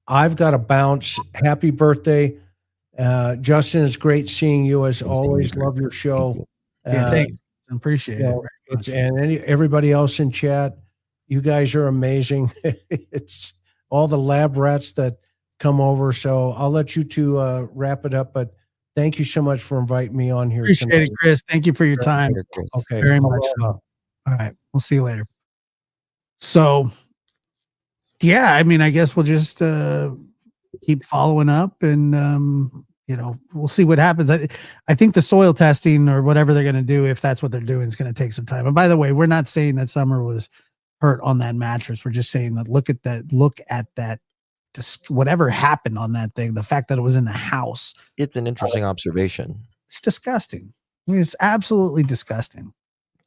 I've got to bounce. Happy birthday, Justin! It's great seeing you as always. Love your show. Yeah, Uh, thanks. Appreciate you it know, very it's much. and everybody else in chat, you guys are amazing. It's all the lab rats that come over. So I'll let you two wrap it up. But thank you so much for inviting me on here Appreciate tonight. it, Chris. Thank you for your time. Later, Chris. Okay, Very I'll much roll so. out. All right. We'll see you later. So, yeah, I mean, I guess we'll just keep following up and, we'll see what happens. I think the soil testing or whatever they're going to do, if that's what they're doing, is going to take some time. And by the way, we're not saying that Summer was hurt on that mattress. We're just saying that look at that, just whatever happened on that thing, the fact that it was in the house. It's an interesting observation. It's disgusting. I mean, it's absolutely disgusting.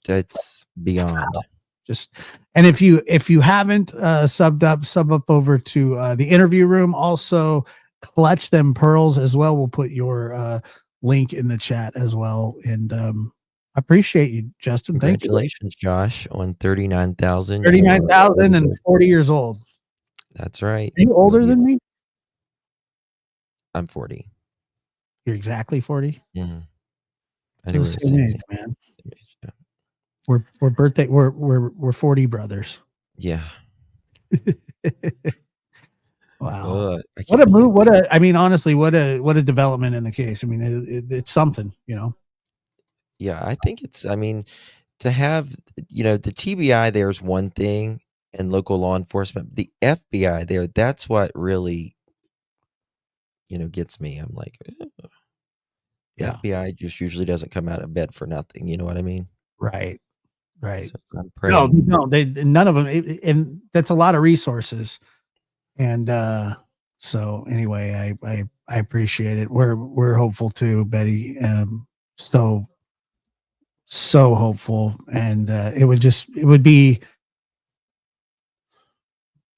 That's beyond. Just, and if you haven't sub up over to the interview room, also clutch them pearls as well. We'll put your link in the chat as well. And I appreciate you, Justin. Thank you. Congratulations, Josh, on 39,000. 39,000 and 40 years old. That's right. Are you older than me? I'm 40. You're exactly 40. Mm-hmm. I We're knew the same age, man. Same age, yeah. We're 40 brothers. Yeah. Wow. I What can't a move. believe I mean, honestly, what a development in the case. I mean, it's something, Yeah, I think I mean, to have, the TBI there is one thing and local law enforcement, the FBI there, that's what really, gets me. I'm like, the Yeah. FBI just usually doesn't come out of bed for nothing. You know what I mean? Right. So I'm No, praying. they none of them, and that's a lot of resources. And so anyway, I appreciate it. We're hopeful too, Betty. So hopeful, and it would be,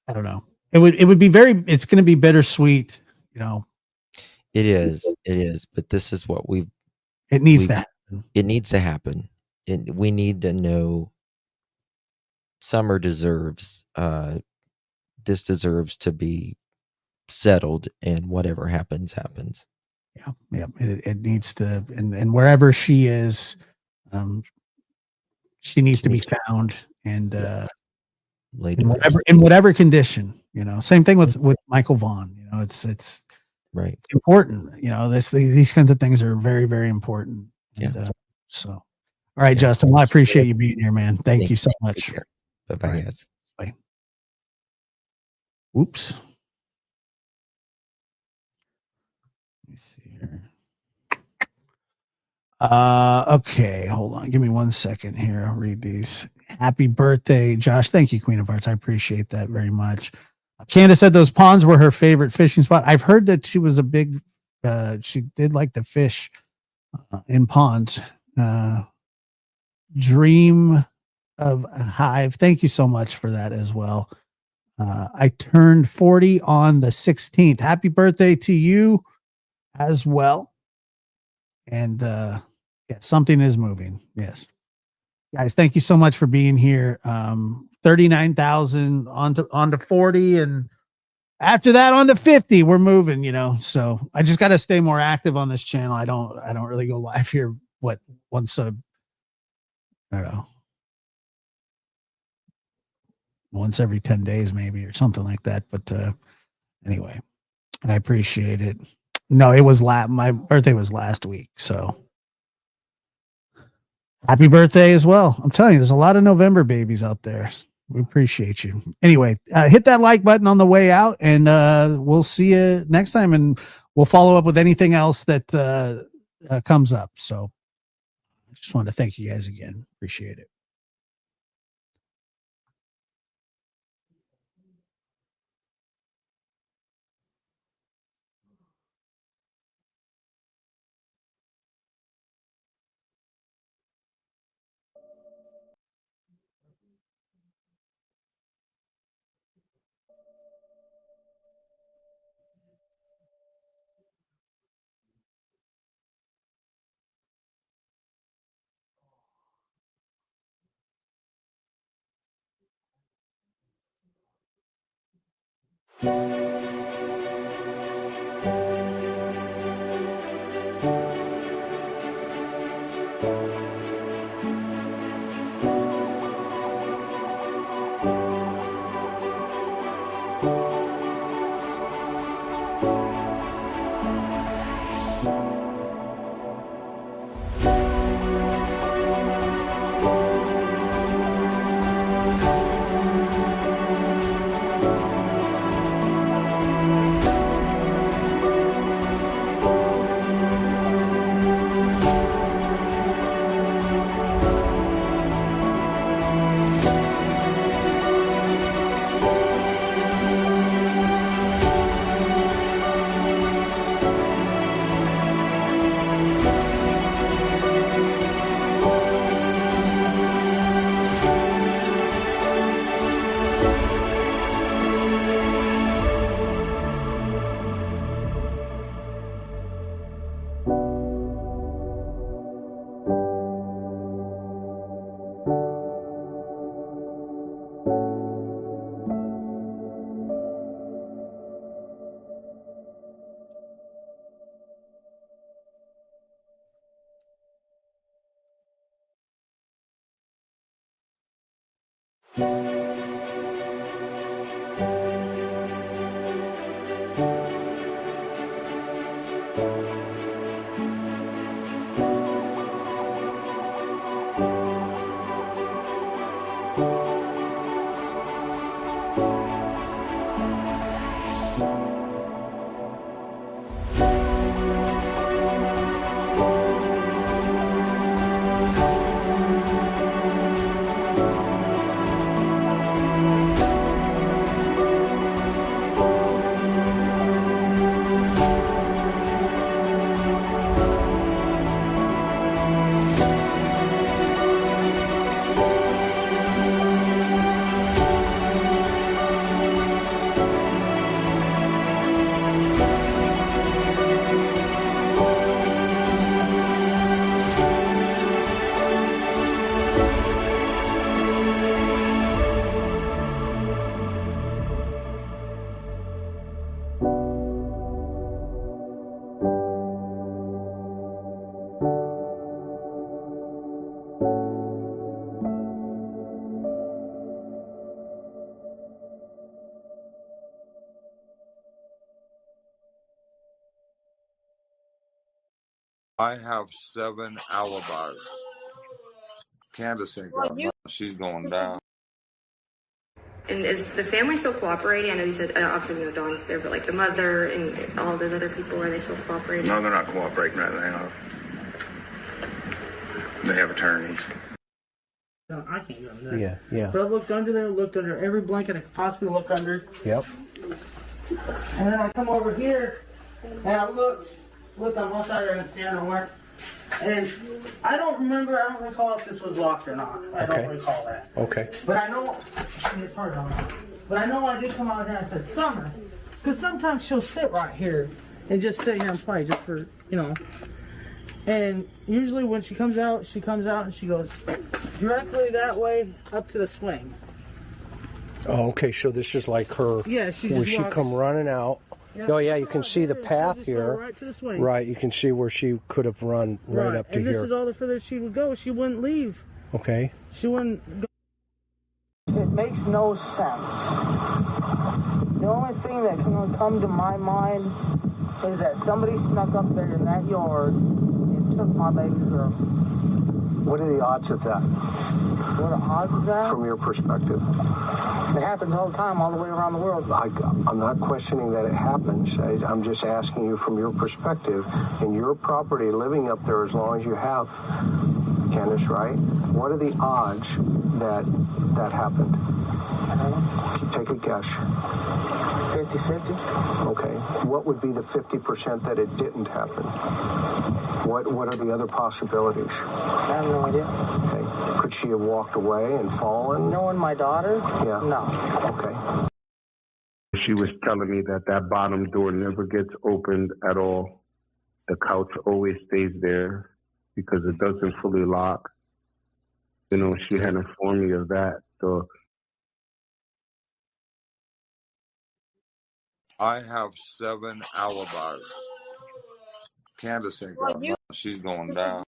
I don't know. It would be it's going to be bittersweet. It is. But this is what It needs to happen. it needs to happen. We need to know Summer deserves, this deserves to be settled, and whatever happens, happens. Yeah. It needs to, and wherever she is, she needs to be found, and Laid in to rest. whatever condition, same thing with Michael Vaughn. It's Right. important. These kinds of things are very, very important. And, Yeah. so, all right, Yeah. Justin. Well, I appreciate you being here, man. Thank you so much. Bye-bye, All right. guys. Bye. Oops. Let me see here. Okay, hold on. Give me 1 second here. I'll read these. Happy birthday, Josh. Thank you, Queen of Hearts. I appreciate that very much. Candace said those ponds were her favorite fishing spot. I've heard that she was a big, she did like to fish in ponds. Dream of a Hive. Thank you so much for that as well. I turned 40 on the 16th. Happy birthday to you as well. And yeah, something is moving. Yes. Guys, thank you so much for being here. 39,000 on to 40, and after that on to 50. We're moving, So I just got to stay more active on this channel. I don't really go live here. Once I don't know, once every 10 days maybe, or something like that. But anyway, I appreciate it. No, it was my birthday was last week, so happy birthday as well. I'm telling you, there's a lot of November babies out there. We appreciate you. Anyway, hit that like button on the way out, and we'll see you next time, and we'll follow up with anything else that comes up. So I just wanted to thank you guys again. Appreciate it. I have 7 alibis. Candace ain't got none. She's going down. And is the family still cooperating? I know you said, obviously, Don's there, but like the mother and all those other people, are they still cooperating? No, they're not cooperating right now. They have attorneys. No, I can't get under that. Yeah. But I looked under there, looked under every blanket I could possibly look under. Yep. And then I come over here, and I looked on both sides, I didn't see her nowhere. And I don't recall if this was locked or not. I don't recall that. Okay. But I know, it's hard on me. But I know I did come out here and I said, Summer, because sometimes she'll sit right here and just sit here and play just for, And usually when she comes out and she goes directly that way up to the swing. Oh, okay. So this is like her. Yeah, she where just she walks. come running out. Yeah, Oh yeah, you can see the path here. Right to the swing. Right, you can see where she could have run right up to and here. this is all the further she would go. She wouldn't leave. Okay. She wouldn't go. It makes no sense. The only thing that can come to my mind is that somebody snuck up there in that yard and took my baby girl. What are the odds of that? What are the odds of that? From your perspective? It happens all the time, all the way around the world. I'm not questioning that it happens. I'm just asking you from your perspective, in your property, living up there as long as you have, Candace, right? What are the odds that that happened? Take a guess. 50-50. Okay. What would be the 50% that it didn't happen? What are the other possibilities? I have no idea. Okay. Could she have walked away and fallen? Knowing my daughter? Yeah. No. Okay. She was telling me that bottom door never gets opened at all. The couch always stays there because it doesn't fully lock. She had informed me of that. So I have 7 alibis. Candace ain't got none. She's going down.